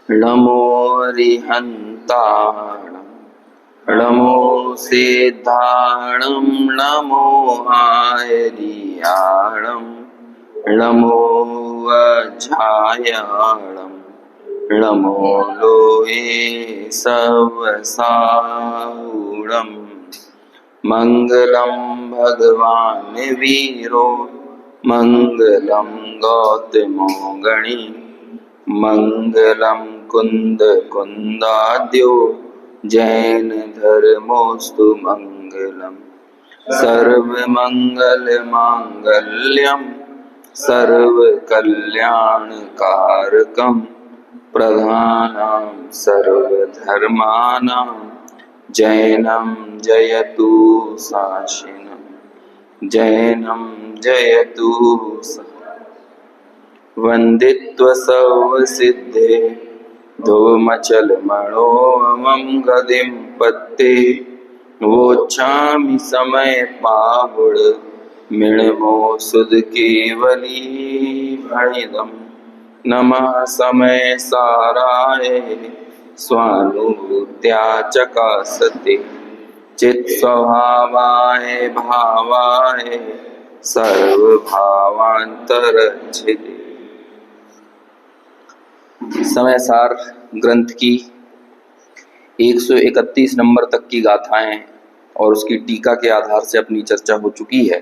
नमो अरिहन्ताणं नमो सिद्धाणं नमो आयर्याणं नमो वज्रायाणं नमो लोहे सवसाऊणं मङ्गलं भगवान् वीरो मङ्गलं गौतमो गणी मङ्गलं कुन्द कुन्दाद्यो जैन धर्मोऽस्तु मङ्गलम् सर्वमङ्गलमाङ्गल्यं सर्वकल्याणकारकं प्रधानं सर्वधर्माणां जैनं जयतु शासिनं जैनं जयतु वन्दित्वसौसिद्धे धूमचलमणोऽमं गतिं पत्ते वोच्छामि समय पाहुड मिणमो सुध केवली भणिदं नमः समय साराय स्वानुभूत्या चकासते चित् स्वभावाय भावाय सर्वभावांतरच्छिदे। समय सार ग्रंथ की 131 नंबर तक की गाथाएं और उसकी टीका के आधार से अपनी चर्चा हो चुकी है।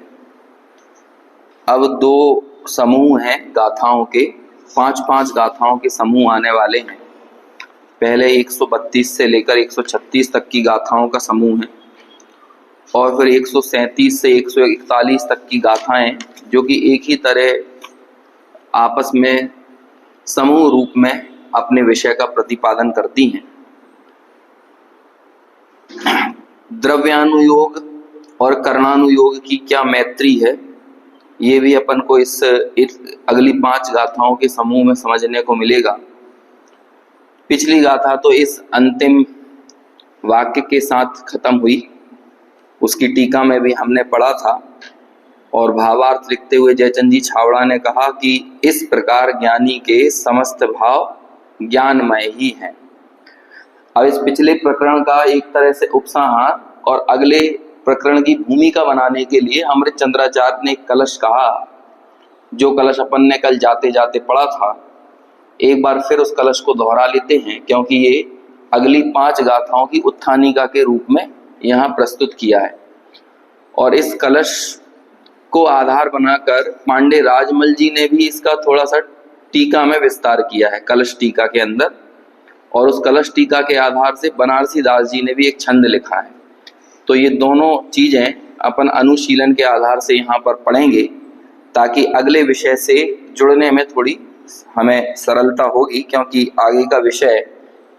अब दो समूह हैं गाथाओं के, 5-5 गाथाओं के समूह आने वाले हैं। पहले 132 से लेकर 136 तक की गाथाओं का समूह है और फिर 137 से 141 तक की गाथाएं जो कि एक ही तरह आपस में समूह रूप में अपने विषय का प्रतिपादन करती हैं। द्रव्यानुयोग और कर्णानुयोग की क्या मैत्री है, ये भी अपन को इस अगली 5 गाथाओं के समूह में समझने को मिलेगा। पिछली गाथा तो इस अंतिम वाक्य के साथ खत्म हुई, उसकी टीका में भी हमने पढ़ा था और भावार्थ लिखते हुए जयचंद जी छावड़ा ने कहा कि इस प्रकार ज्ञानी के समस्त भाव ज्ञानमय ही हैं। अब इस पिछले प्रकरण का एक तरह से उपसंहार और अगले प्रकरण की भूमिका बनाने के लिए अमृतचंद्राचार्य ने एक कलश कहा, जो कलश अपन ने कल जाते जाते पढ़ा था। एक बार फिर उस कलश को दोहरा लेते हैं क्योंकि ये अगली 5 गाथाओं की उत्थानिका के रूप में यहाँ प्रस्तुत किया है। और इस कलश को आधार बनाकर पांडे राजमल जी ने भी इसका थोड़ा सा टीका में विस्तार किया है कलश टीका के अंदर, और उस कलश टीका के आधार से बनारसी दास जी ने भी एक छंद लिखा है। तो ये दोनों चीजें अपन अनुशीलन के आधार से यहाँ पर पढ़ेंगे ताकि अगले विषय से जुड़ने में थोड़ी हमें सरलता होगी, क्योंकि आगे का विषय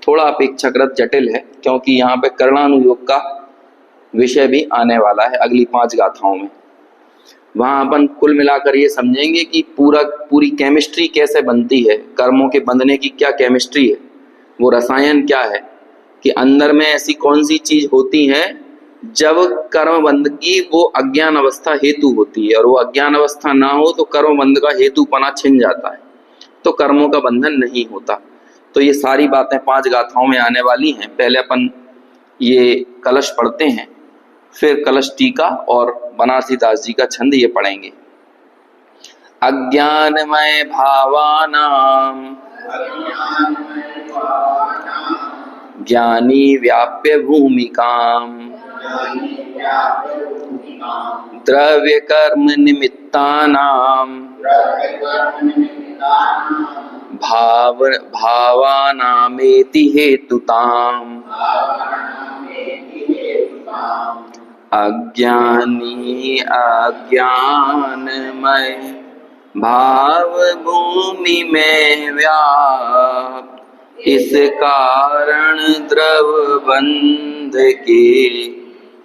थोड़ा अपेक्षाकृत जटिल है, क्योंकि यहाँ पे कर्णानुयोग का विषय भी आने वाला है अगली 5 गाथाओं में। वहाँ अपन कुल मिलाकर ये समझेंगे कि पूरी केमिस्ट्री कैसे बनती है, कर्मों के बंधने की क्या केमिस्ट्री है, वो रसायन क्या है, कि अंदर में ऐसी कौन सी चीज होती है जब कर्म बंध की वो अज्ञान अवस्था हेतु होती है, और वो अज्ञान अवस्था ना हो तो कर्म बंध का हेतुपना छिन जाता है, तो कर्मों का बंधन नहीं होता। तो ये सारी बातें 5 गाथाओं में आने वाली हैं। पहले अपन ये कलश पढ़ते हैं, फिर कलश टीका और बनारसी दास जी का छंद ये पढ़ेंगे। अज्ञानमय भावानां ज्ञानी व्याप्य भूमिकां द्रव्य कर्म निमित्तानां भावानामेति हेतुताम् अज्ञानी अज्ञानमय भाव भूमि में व्याप्त, इस कारण द्रव बंध के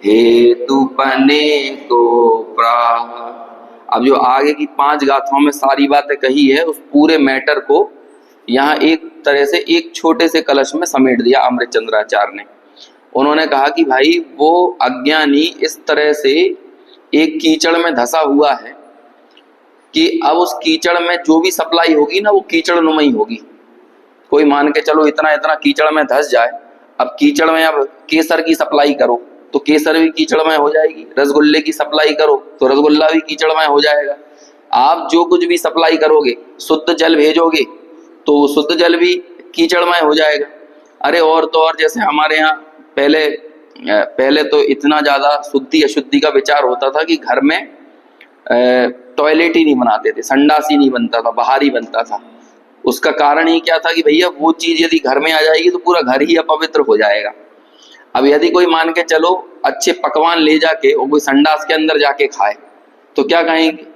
हेतुपने को प्राप्त। अब जो आगे की 5 गाथाओं में सारी बातें कही है, उस पूरे मैटर को यहाँ एक तरह से एक छोटे से कलश में समेट दिया अमृतचंद्राचार्य ने। उन्होंने कहा कि भाई वो अज्ञानी इस तरह से एक कीचड़ में धंसा हुआ है कि अब उस कीचड़ में जो भी सप्लाई होगी ना, वो कीचड़ नुमा ही होगी, कोई मान के चलो इतना इतना कीचड़ में धंस जाए, अब कीचड़ में अब केसर की सप्लाई करो तो केसर भी कीचड़ में हो जाएगी, रसगुल्ले की सप्लाई करो तो रसगुल्ला भी कीचड़ में हो जाएगा। आप जो कुछ भी सप्लाई करोगे, शुद्ध जल भेजोगे तो शुद्ध जल भी कीचड़ में हो जाएगा। अरे और तो और, जैसे हमारे यहाँ पहले तो इतना ज्यादा शुद्धि अशुद्धि का विचार होता था कि घर में टॉयलेट ही नहीं बनाते थे, संडास ही नहीं बनता था, बाहर ही बनता था। उसका कारण ही क्या था कि भैया वो चीज यदि घर में आ जाएगी तो पूरा घर ही अपवित्र हो जाएगा। अब यदि कोई मान के चलो अच्छे पकवान ले जाके और कोई संडास के अंदर जाके खाए तो क्या कहेंगे,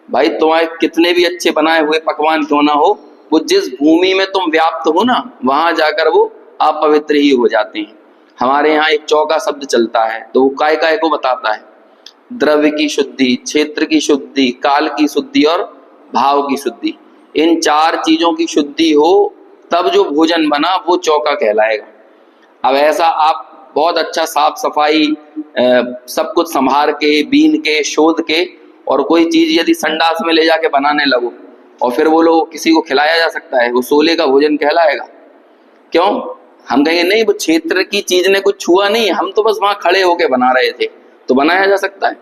भाई तुम्हारे कितने भी अच्छे बनाए हुए पकवान क्यों ना हो, वो जिस भूमि में तुम व्याप्त हो ना वहां जाकर वो अपवित्र ही हो जाते हैं। हमारे यहाँ एक चौका शब्द चलता है तो वो काय काय को बताता है, द्रव्य की शुद्धि, क्षेत्र की शुद्धि, काल की शुद्धि और भाव की शुद्धि। इन चार चीजों की शुद्धि हो तब जो भोजन बना वो चौका कहलाएगा। अब ऐसा आप बहुत अच्छा साफ सफाई सब कुछ संभार के, बीन के, शोध के, और कोई चीज यदि संडास में ले जाके बनाने लगो और फिर वो लोग किसी को खिलाया जा सकता है, वो सोले का भोजन कहलाएगा? क्यों? हम कहेंगे नहीं, वो क्षेत्र की चीज ने कुछ छुआ नहीं, हम तो बस वहां खड़े होके बना रहे थे, तो बनाया जा सकता है।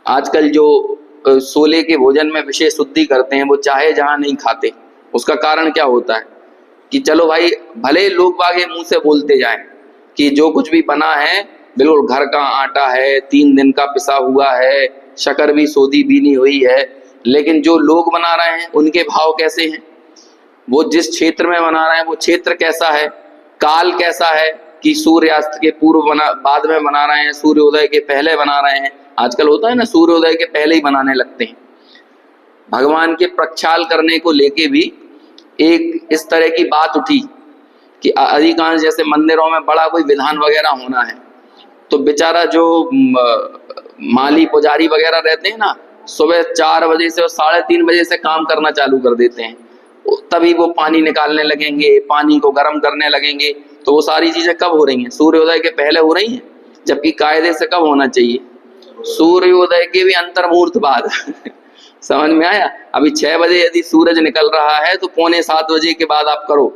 आजकल जो सोले के भोजन में विशेष शुद्धि करते हैं वो चाहे जहां नहीं खाते। उसका कारण क्या होता है कि चलो भाई, भले लोग बागे मुंह से बोलते जाएं कि जो कुछ भी बना है बिल्कुल घर का आटा है, 3 दिन का पिसा हुआ है, शक्कर भी सोधी बीनी हुई है, लेकिन जो लोग बना रहे हैं उनके भाव कैसे हैं, वो जिस क्षेत्र में बना रहे हैं वो क्षेत्र कैसा है, काल कैसा है कि सूर्यास्त के पूर्व बाद में बना रहे हैं, सूर्योदय के पहले बना रहे हैं। आजकल होता है ना, सूर्योदय के पहले ही बनाने लगते हैं। भगवान के प्रक्षाल करने को लेके भी एक इस तरह की बात उठी कि अधिकांश जैसे मंदिरों में बड़ा कोई विधान वगैरह होना है तो बेचारा जो माली पुजारी वगैरह रहते हैं ना, सुबह 4 बजे से और 3:30 बजे से काम करना चालू कर देते हैं। तभी वो पानी निकालने लगेंगे, पानी को गर्म करने लगेंगे। तो वो सारी चीजें कब हो रही हैं? सूर्योदय के पहले हो रही हैं, जबकि कायदे से कब होना चाहिए? सूर्योदय के भी अंतर्मुहूर्त बाद समझ में आया? अभी 6 बजे यदि सूरज निकल रहा है तो 6:45 बजे के बाद आप करो,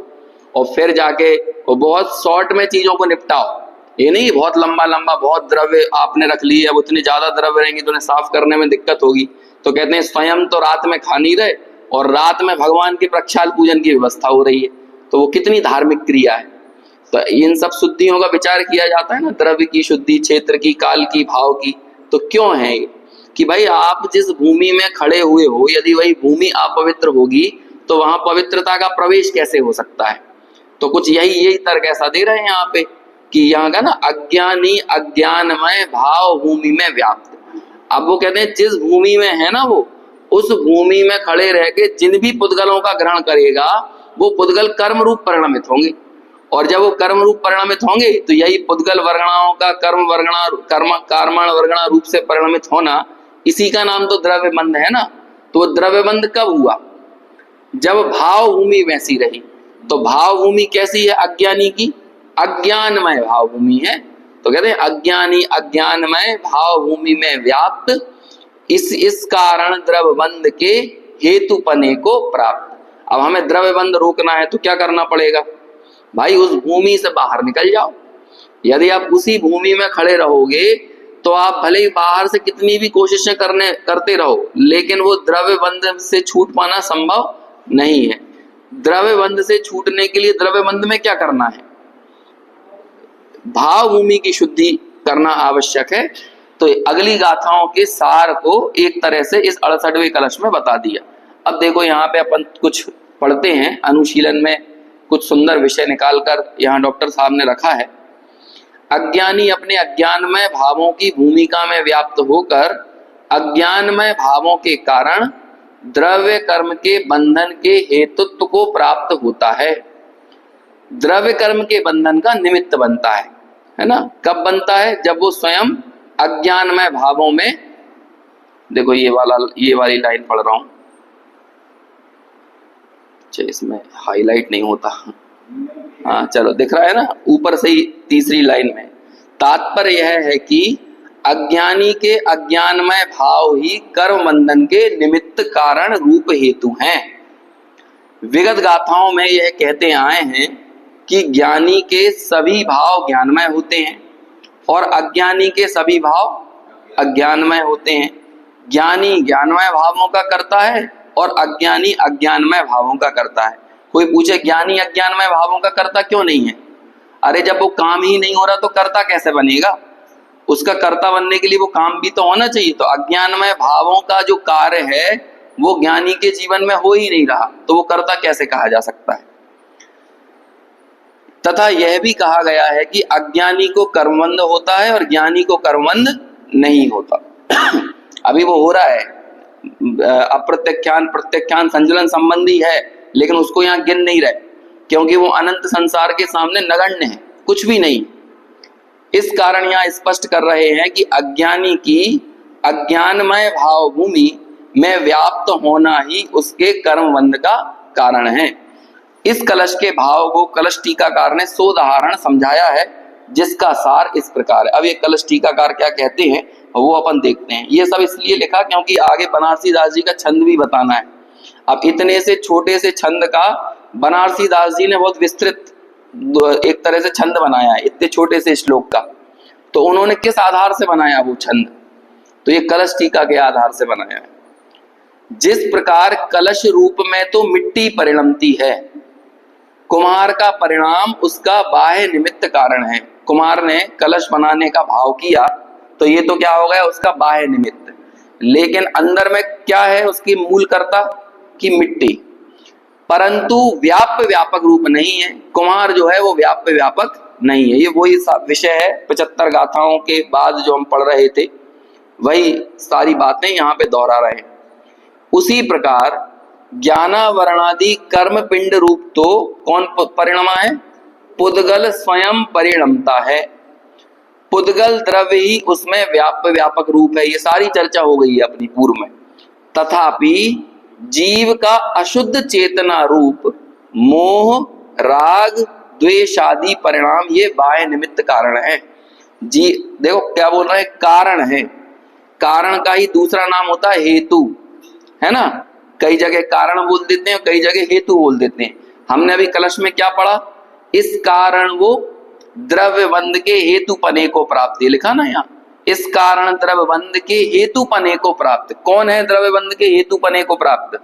और फिर जाके वो बहुत शॉर्ट में चीजों को निपटाओ। ये नहीं बहुत लंबा लंबा बहुत द्रव्य आपने रख लिए, अब उतने ज्यादा द्रव्य रहेंगे तो उन्हें साफ करने में दिक्कत होगी। तो कहते हैं स्वयं तो रात में खा नहीं रहे और रात में भगवान के प्रक्षाल पूजन की व्यवस्था हो रही है, तो वो कितनी धार्मिक क्रिया है। तो इन सब शुद्धियों का विचार किया जाता है ना, द्रव्य की शुद्धि, क्षेत्र की, काल की, भाव की। तो क्यों है कि भाई आप जिस भूमि में खड़े हुए हो, यदि वही भूमि अपवित्र होगी तो वहां पवित्रता का प्रवेश कैसे हो सकता है? तो कुछ यही तर्क ऐसा दे रहे हैं यहाँ पे कि यहाँ का ना, अज्ञानी अज्ञानमय भाव भूमि में व्याप्त। अब वो कहते हैं जिस भूमि में है ना, वो उस भूमि में खड़े रह के जिन भी पुद्गलों का ग्रहण करेगा वो पुद्गल कर्म रूप परिणमित होंगे, और जब वो कर्म रूप परिणमित होंगे तो यही पुद्गल वर्गणाओं का कर्मण वर्गणा रूप से परिणमित होना, इसी का नाम तो द्रव्य बंध है ना। तो द्रव्य बंध कब हुआ? जब भाव भूमि वैसी रही। तो भाव भूमि कैसी है? अज्ञानी की अज्ञानमय भाव भूमि है। तो कहते हैं अज्ञानी अज्ञानमय भाव भूमि में व्याप्त, इस कारण द्रव्य बंध के हेतुपने को प्राप्त। अब हमें द्रव्य बंध रोकना है तो क्या करना पड़ेगा? भाई उस भूमि से बाहर निकल जाओ। यदि आप उसी भूमि में खड़े रहोगे तो आप भले ही बाहर से कितनी भी कोशिशें करते रहो, लेकिन वो द्रव्य बंध से छूट पाना संभव नहीं है। द्रव्य बंध से छूटने के लिए द्रव्य बंध में क्या करना है? भाव भूमि की शुद्धि करना आवश्यक है। तो अगली गाथाओं के सार को एक तरह से इस 68वें कलश में बता दिया। अब देखो यहाँ पे अपन कुछ पढ़ते हैं, अनुशीलन में कुछ सुंदर विषय निकालकर यहाँ डॉक्टर साहब ने रखा है। अज्ञानी अपने अज्ञानमय भावों की भूमिका में व्याप्त होकर अज्ञानमय भावों के कारण द्रव्य कर्म के बंधन के हेतुत्व को प्राप्त होता है। द्रव्य कर्म के बंधन का निमित्त बनता है ना? कब बनता है? जब वो स्वयं अज्ञानमय भावों में, देखो ये वाली लाइन पढ़ रहा हूं, अच्छा इसमें हाईलाइट नहीं होता, हाँ चलो दिख रहा है ना ऊपर से ही तीसरी लाइन में। तात्पर्य यह है कि अज्ञानी के अज्ञानमय भाव ही कर्म बंधन के निमित्त कारण रूप हेतु हैं। विगत गाथाओं में यह कहते आए हैं कि ज्ञानी के सभी भाव ज्ञानमय होते हैं और अज्ञानी के सभी भाव अज्ञानमय होते हैं। ज्ञानी ज्ञानमय भावों का करता है और अज्ञानी अज्ञानमय भावों का करता है। कोई पूछे ज्ञानी अज्ञानमय भावों का करता क्यों नहीं है? अरे जब वो काम ही नहीं हो रहा तो करता कैसे बनेगा? उसका कर्ता बनने के लिए वो काम भी तो होना चाहिए। तो अज्ञानमय भावों का जो कार्य है वो ज्ञानी के जीवन में हो ही नहीं रहा, तो वो कर्ता कैसे कहा जा सकता है? तथा यह भी कहा गया है कि अज्ञानी को कर्मबंध होता है और ज्ञानी को कर्मबंध नहीं होता। अभी वो हो रहा है, अप्रत्यख्यान प्रत्यख्यान संजलन संबंधी है, लेकिन उसको यहाँ गिन नहीं रहे क्योंकि वो अनंत संसार के सामने नगण्य है, कुछ भी नहीं। इस कारण यहाँ स्पष्ट कर रहे हैं कि अज्ञानी की अज्ञानमय भाव भूमि में व्याप्त होना ही उसके कर्मबंध का कारण है। इस कलश के भाव को कलश टीकाकार ने सोदाहरण समझाया है, जिसका सार इस प्रकार है। अब ये कलश टीकाकार क्या कहते हैं वो अपन देखते हैं। ये सब इसलिए लिखा क्योंकि आगे बनारसी दास जी का छंद भी बताना है। अब इतने से छोटे से छंद का बनारसी दास जी ने बहुत विस्तृत एक तरह से छंद बनाया है, इतने छोटे से श्लोक का। तो उन्होंने किस आधार से बनाया वो छंद? तो ये कलश टीका के आधार से बनाया है। जिस प्रकार कलश रूप में तो मिट्टी परिणमती है, कुम्हार का परिणाम उसका बाह्य निमित्त कारण है। कुम्हार ने कलश बनाने का भाव किया तो ये तो क्या हो गया, उसका बाह्य निमित्त। लेकिन अंदर में क्या है उसकी मूल कर्ता की मिट्टी, परंतु व्याप्य व्यापक रूप नहीं है। कुम्हार जो है वो व्याप्य व्यापक नहीं है। ये वही विषय है 75 गाथाओं के बाद जो हम पढ़ रहे थे, वही सारी बातें यहाँ पे दोहरा रहे हैं। उसी प्रकार ज्ञानावरणादि कर्म पिंड रूप तो कौन परिणमा है? पुद्गल स्वयं परिणमता है। पुद्गल द्रव्य ही उसमें व्याप्य व्यापक रूप है। ये सारी चर्चा हो गई है अपनी पूर्व में। तथापि जीव का अशुद्ध चेतना रूप मोह राग द्वेष आदि परिणाम ये बाह्य निमित्त कारण है। जी देखो क्या बोल रहे हैं, कारण है। कारण का ही दूसरा नाम होता है हेतु, है ना। कई जगह कारण बोल देते हैं, कई जगह हेतु बोल देते हैं। हमने अभी कलश में क्या पढ़ा? इस कारण वो द्रव्यबंध के हेतुपने को प्राप्ति, लिखा ना यहाँ, इस कारण द्रव्यबंध के हेतुपने को प्राप्त। कौन है द्रव्यबंध के हेतुपने को प्राप्त?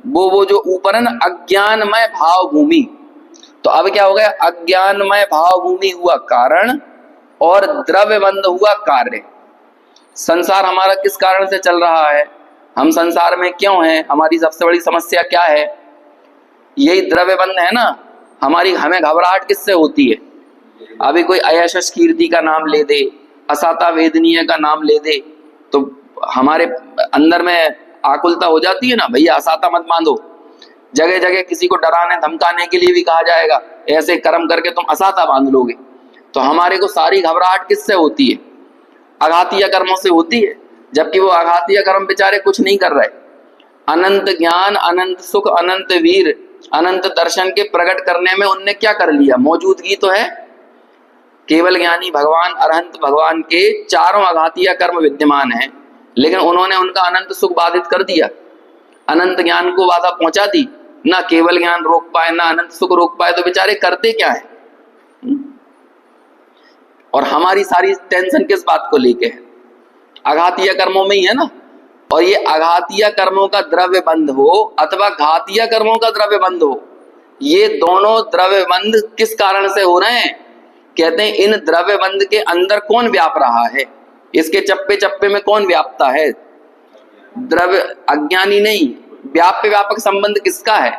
वो जो ऊपर है ना, अज्ञानमय भाव भूमि। तो अब क्या हो गया, अज्ञानमय भाव भूमि हुआ कारण और द्रव्यबंध हुआ कार्य। संसार हमारा किस कारण से चल रहा है, हम संसार में क्यों हैं, हमारी सबसे बड़ी समस्या क्या है? यही द्रव्यबंध है ना। हमें घबराहट किससे होती है? अभी कोई अयशस कीर्ति का नाम ले दे, असाता वेदनीय का नाम ले दे, तो हमारे अंदर में आकुलता हो जाती है ना, भैया असाता मत बांधो। जगह जगह किसी को डराने धमकाने के लिए भी कहा जाएगा, ऐसे कर्म करके तुम असाता बांध लोगे। तो हमारे को सारी घबराहट किससे होती है? आघातीय कर्मों से होती है, जबकि वो आघातीय कर्म बेचारे कुछ नहीं कर रहे। अनंत ज्ञान, अनंत सुख, अनंत वीर, अनंत दर्शन के प्रकट करने में उनने क्या कर लिया? मौजूदगी तो है। केवल ज्ञानी भगवान, अरहंत भगवान के चारों आघातीय कर्म विद्यमान हैं, लेकिन उन्होंने उनका अनंत सुख बाधित कर दिया, अनंत ज्ञान को बाधा पहुंचा दी। ना केवल ज्ञान रोक पाए, ना अनंत सुख रोक पाए, तो बेचारे करते क्या है? और हमारी सारी टेंशन किस बात को लेके है? आघातीय कर्मों में ही है ना। और ये आघातीय कर्मों का द्रव्य बंध हो अथवा घातीय कर्मों का द्रव्य बंध हो, ये दोनों द्रव्य बंध किस कारण से हो रहे हैं? कहते हैं इन द्रव्य बंध के अंदर कौन व्याप रहा है, इसके चप्पे चप्पे में कौन व्यापता है? द्रव्य, अज्ञानी नहीं। व्याप्य व्यापक संबंध किसका है?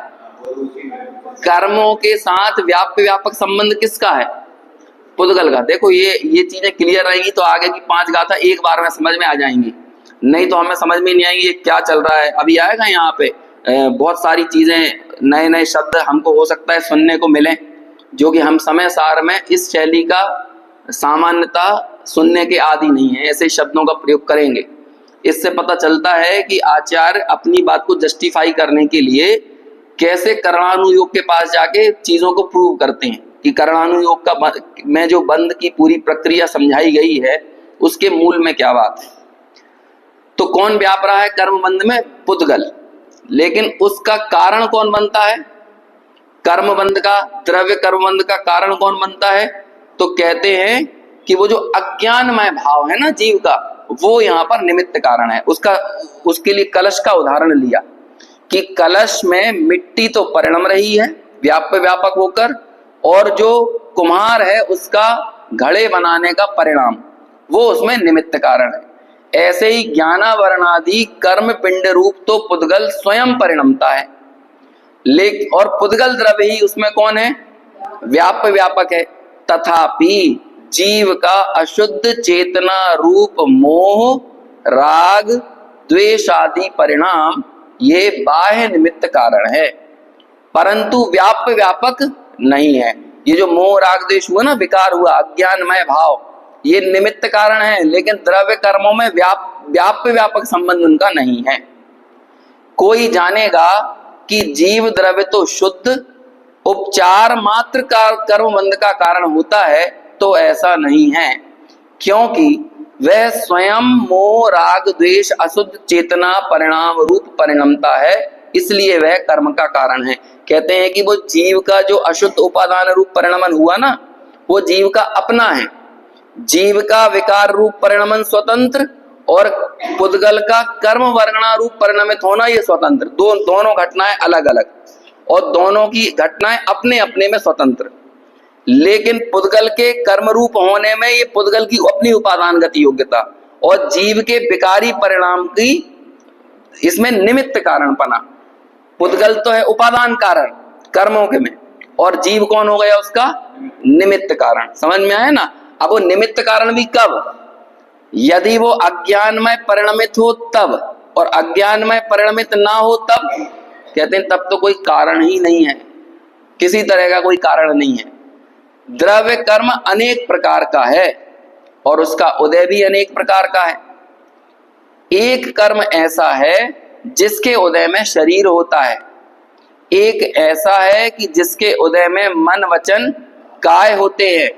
कर्मों के साथ व्याप्य व्यापक संबंध किसका है? पुद्गल का। देखो ये चीजें क्लियर रहेंगी तो आगे की 5 गाथा एक बार में समझ में आ जाएंगी, नहीं तो हमें समझ में नहीं आएंगी ये क्या चल रहा है। अभी आएगा यहाँ पे बहुत सारी चीजें, नए नए शब्द हमको हो सकता है सुनने को मिले, जो कि हम समय सार में इस शैली का सामान्यता सुनने के आदि नहीं है, ऐसे शब्दों का प्रयोग करेंगे। इससे पता चलता है कि आचार्य अपनी बात को जस्टिफाई करने के लिए कैसे कर्णानुयोग के पास जाके चीजों को प्रूव करते हैं कि कर्णानुयोग का में जो बंध की पूरी प्रक्रिया समझाई गई है उसके मूल में क्या बात है। तो कौन व्याप रहा है कर्म बंध में? पुद्गल। लेकिन उसका कारण कौन बनता है? कर्मबंध का, द्रव्य कर्मबंध का कारण कौन बनता है? तो कहते हैं कि वो जो अज्ञानमय भाव है ना जीव का, वो यहाँ पर निमित्त कारण है। उसके लिए कलश का उदाहरण लिया कि कलश में मिट्टी तो परिणम रही है व्यापक होकर, और जो कुम्हार है उसका घड़े बनाने का परिणाम, वो उसमें निमित्त कारण है। ऐसे ही ज्ञानावरणादि कर्म पिंड रूप तो पुद्गल स्वयं परिणमता है, लेकिन और पुद्गल द्रव्य ही उसमें कौन है? व्यापक है। तथापि जीव का अशुद्ध चेतना रूप मोह, राग, द्वेष आदि परिणाम ये बाह्य निमित्त कारण है, परंतु व्यापक नहीं है। ये जो मोह राग द्वेष हुआ ना, विकार हुआ, अज्ञानमय भाव, ये निमित्त कारण है, लेकिन द्रव्य कर्मों में व्यापक संबंध उनका नहीं है। कोई जानेगा कि जीव द्रव्य तो शुद्ध उपचार मात्र का कर्मबंध का कारण होता है, तो ऐसा नहीं है, क्योंकि वह स्वयं मोह राग द्वेष अशुद्ध चेतना परिणाम रूप परिणमता है, इसलिए वह कर्म का कारण है। कहते हैं कि वो जीव का जो अशुद्ध उपादान रूप परिणमन हुआ ना, वो जीव का अपना है। जीव का विकार रूप परिणमन स्वतंत्र और पुद्गल का कर्म वर्णना रूप परिणमित होना ये स्वतंत्र। दोनों घटनाएं अलग अलग, और दोनों की घटनाएं अपने अपने में स्वतंत्र, लेकिन पुद्गल के कर्म रूप होने में ये पुद्गल की अपनी उपादान गति योग्यता, और जीव के विकारी परिणाम की इसमें निमित्त कारण बना। पुद्गल तो है उपादान कारण कर्मों के में, और जीव कौन हो गया? उसका निमित्त कारण। समझ में आया ना? अब वो निमित्त कारण भी कब? यदि वो अज्ञान में परिणमित हो तब, और अज्ञान में परिणमित ना हो तब। कहते हैं तब तो कोई कारण ही नहीं है, किसी तरह का कोई कारण नहीं है। द्रव्य कर्म अनेक प्रकार का है और उसका उदय भी अनेक प्रकार का है। एक कर्म ऐसा है जिसके उदय में शरीर होता है, एक ऐसा है कि जिसके उदय में मन वचन काय होते हैं,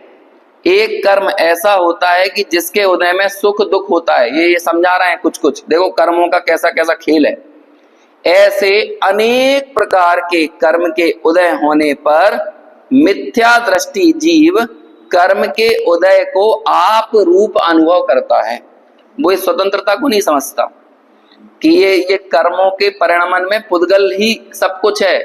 एक कर्म ऐसा होता है कि जिसके उदय में सुख दुख होता है। ये समझा रहे हैं कुछ कुछ, देखो कर्मों का कैसा कैसा खेल है। ऐसे अनेक प्रकार के कर्म के उदय होने पर मिथ्या दृष्टि जीव कर्म के उदय को आप रूप अनुभव करता है। वो इस स्वतंत्रता को नहीं समझता कि ये कर्मों के परिणमन में पुद्गल ही सब कुछ है,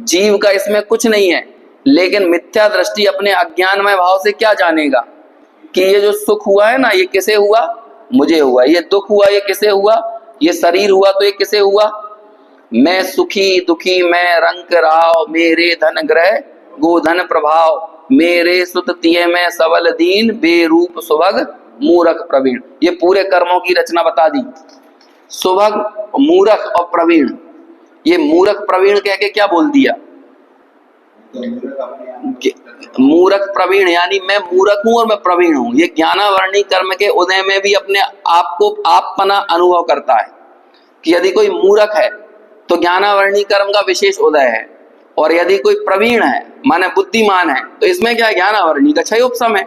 जीव का इसमें कुछ नहीं है। लेकिन मिथ्या दृष्टि अपने अज्ञानमय भाव से क्या जानेगा कि ये जो सुख हुआ है ना, ये किसे हुआ? मुझे हुआ। ये दुख हुआ, ये किसे हुआ? ये शरीर हुआ, तो ये किसे हुआ? मैं सुखी दुखी मैं रंग राव, मेरे धन ग्रह गोधन प्रभाव, मेरे सुत तिय में सबल दीन, बेरूप सुभग मूरख प्रवीण। ये पूरे कर्मों की रचना बता दी। सुभग, मूरख और प्रवीण। ये मूरख प्रवीण कह के क्या बोल दिया? मूरख प्रवीण यानी मैं मूरख हूं और मैं प्रवीण हूं। ये ज्ञानावर्णी कर्म के उदय में भी अपने आप को आपपना अनुभव करता है कि यदि कोई मूरख है तो ज्ञानावर्णी कर्म का विशेष उदय है, और यदि कोई प्रवीण है माने बुद्धिमान है तो इसमें क्या? ज्ञानावर्णी का क्षयोपशम है।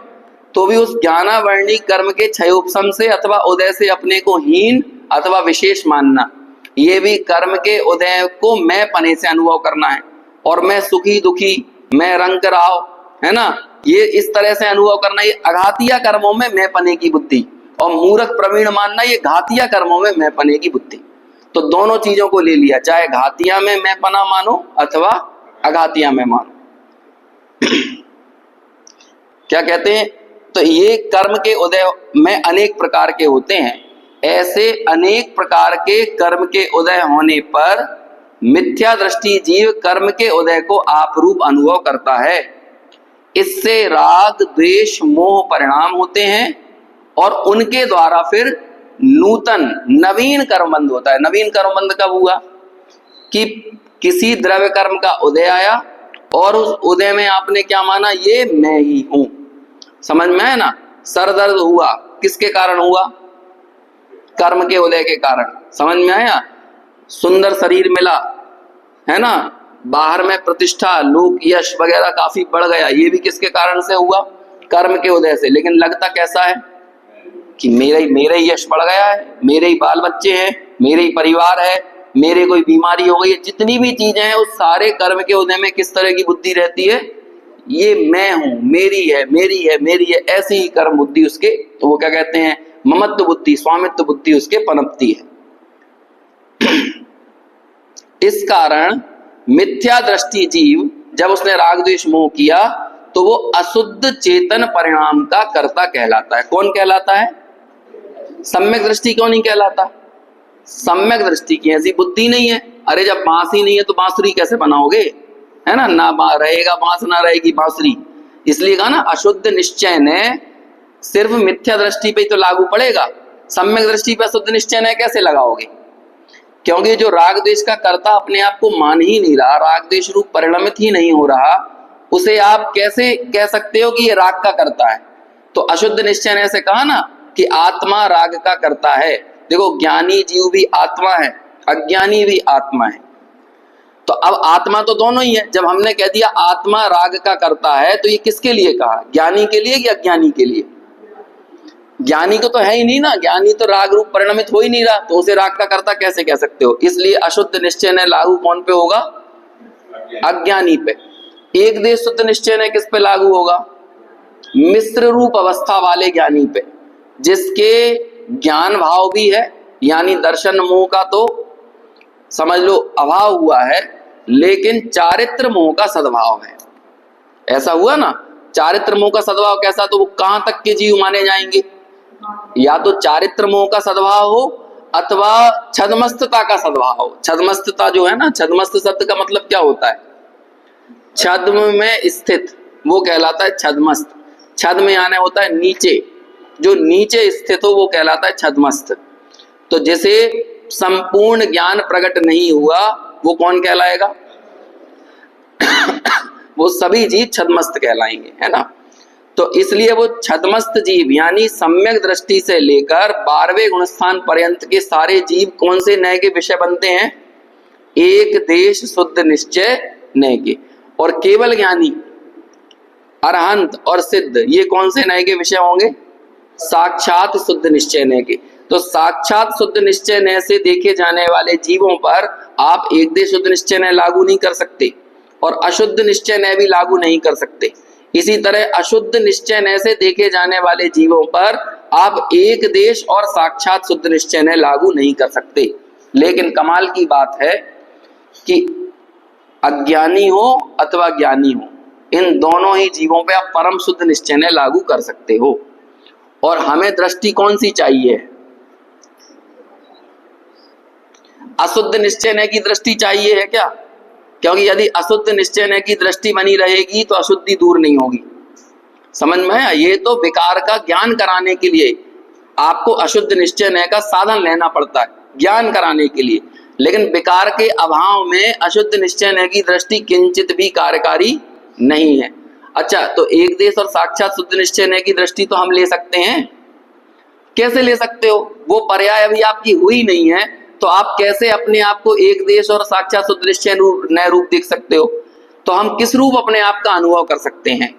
तो भी उस ज्ञानावर्णी कर्म के क्षयोपशम से अथवा उदय से अपने को हीन अथवा विशेष मानना, ये भी कर्म के उदय को मैं पने से अनुभव करना है। और मैं सुखी दुखी मैं रंग राव, है ना, ये इस तरह से अनुभव करना, ये अघातिया कर्मों में मैं पने की बुद्धि। और मूर्ख प्रवीण मानना, ये घातिया कर्मों में मैं पने की बुद्धि। तो दोनों चीजों को ले लिया, चाहे घातिया में मैं पना मानो अथवा अघातिया में मानो। क्या कहते हैं? तो ये कर्म के उदय में अनेक प्रकार के होते हैं। ऐसे अनेक प्रकार के कर्म के उदय होने पर मिथ्या दृष्टि जीव कर्म के उदय को आप रूप अनुभव करता है। इससे राग द्वेष मोह परिणाम होते हैं और उनके द्वारा फिर नूतन नवीन कर्मबंध होता है। नवीन कर्मबंध कब हुआ? कि किसी द्रव्य कर्म का उदय आया और उस उदय में आपने क्या माना? ये मैं ही हूं। समझ में है ना? सर दर्द हुआ, किसके कारण हुआ? कर्म के उदय के कारण। समझ में आया? सुंदर शरीर मिला, है ना, बाहर में प्रतिष्ठा लोक यश वगैरह काफी बढ़ गया, ये भी किसके कारण से हुआ? कर्म के उदय से। लेकिन लगता कैसा है कि मेरे ही यश बढ़ गया है, मेरे ही बाल बच्चे हैं, मेरे ही परिवार है, मेरे कोई बीमारी हो गई है, जितनी भी चीजें हैं उस सारे कर्म के उदय में किस तरह की बुद्धि रहती है? ये मैं हूं, मेरी है, मेरी है, मेरी है, ऐसी ही कर्म बुद्धि उसके, तो वो क्या कहते हैं? ममत्व बुद्धि, स्वामित्व बुद्धि उसके पनपती है। इस कारण मिथ्या दृष्टि जीव जब उसने राग द्वेष मोह किया तो वो अशुद्ध चेतन परिणाम का कर्ता कहलाता है। कौन कहलाता है? सम्यक दृष्टि क्यों नहीं कहलाता? सम्यक दृष्टि की ऐसी बुद्धि नहीं है। अरे जब बांस ही नहीं है तो बांसुरी कैसे बनाओगे? है ना, ना रहेगा बांस ना रहेगी बांसुरी। इसलिए कहा ना अशुद्ध निश्चय ने सिर्फ मिथ्या दृष्टि पे ही तो लागू पड़ेगा, सम्यक दृष्टि पे अशुद्ध निश्चय ने कैसे लगाओगे? क्योंकि जो राग द्वेष का कर्ता अपने आप को मान ही नहीं रहा, राग द्वेष रूप परिणमित ही नहीं हो रहा, उसे आप कैसे कह सकते हो कि ये राग का कर्ता है? तो अशुद्ध निश्चय ने ऐसे कहा ना कि आत्मा राग का कर्ता है। देखो ज्ञानी जीव भी आत्मा है, अज्ञानी भी आत्मा है। तो अब आत्मा तो दोनों ही है। जब हमने कह दिया आत्मा राग का कर्ता है तो ये किसके लिए कहा? ज्ञानी के लिए कि अज्ञानी के लिए? ज्ञानी को तो है ही नहीं ना, ज्ञानी तो राग रूप परिणमित हो ही नहीं रहा, तो उसे राग का कर्ता कैसे कह सकते हो? इसलिए अशुद्ध निश्चय ने लागू कौन पे होगा? अज्ञानी पे। एक देश शुद्ध निश्चय ने किस पे लागू होगा? मिश्र रूप अवस्था वाले ज्ञानी पे, जिसके ज्ञान भाव भी है, यानी दर्शन मोह का तो समझ लो अभाव हुआ है, लेकिन चारित्र मोह का सद्भाव है। ऐसा हुआ ना, चारित्र मोह का सद्भाव कैसा? तो वो कहां तक के जीव माने जाएंगे? या तो चारित्र मोह का सद्भाव हो अथवा छद्मस्तता का सद्भाव हो। छद्मस्तता जो है ना, छद्मस्त शब्द का मतलब क्या होता है? छद्म में स्थित, वो कहलाता है छद्मस्त। छद्म में आने होता है नीचे, जो नीचे स्थित हो वो कहलाता है छद्मस्त। तो जैसे संपूर्ण ज्ञान प्रकट नहीं हुआ वो कौन कहलाएगा? वो सभी जीव छद्मस्त कहलाएंगे, है ना। तो इसलिए वो छद्मस्त जीव यानी सम्यक दृष्टि से लेकर 12वें गुणस्थान पर्यंत के सारे जीव कौन से न्याय के विषय बनते हैं? एक देश शुद्ध निश्चय न्याय के। और केवल ज्ञानी, अरहंत और सिद्ध ये कौन से न्याय के विषय होंगे? साक्षात शुद्ध निश्चय न्याय के। तो साक्षात शुद्ध निश्चय न्याय से देखे जाने वाले जीवों पर आप एक देश शुद्ध निश्चय न्याय लागू नहीं कर सकते और अशुद्ध निश्चय न्याय भी लागू नहीं कर सकते। इसी तरह अशुद्ध निश्चय न्याय से देखे जाने वाले जीवों पर आप एक देश और साक्षात शुद्ध निश्चय न्याय लागू नहीं कर सकते। लेकिन कमाल की बात है कि अज्ञानी हो अथवा ज्ञानी हो, इन दोनों ही जीवों पे आप परम शुद्ध निश्चय न्याय लागू कर सकते हो। और हमें दृष्टि कौन सी चाहिए? अशुद्ध निश्चय न्याय की दृष्टि चाहिए है क्या? क्योंकि यदि अशुद्ध निश्चय न्याय की दृष्टि बनी रहेगी तो अशुद्धि दूर नहीं होगी। समझ में आया? ये तो विकार का ज्ञान कराने के लिए आपको अशुद्ध निश्चय न्याय का साधन लेना पड़ता है, ज्ञान कराने के लिए। लेकिन विकार के अभाव में अशुद्ध निश्चय न्याय की दृष्टि किंचित भी कार्यकारी नहीं है। अच्छा, तो एक देश और साक्षात शुद्ध निश्चय न्याय की दृष्टि तो हम ले सकते हैं। कैसे ले सकते हो? वो पर्याय अभी आपकी हुई नहीं है, तो आप कैसे अपने आप को एक देश और साक्षात शुद्ध निश्चय न्याय रूप देख सकते हो? तो हम किस रूप अपने आप का अनुभव कर सकते हैं?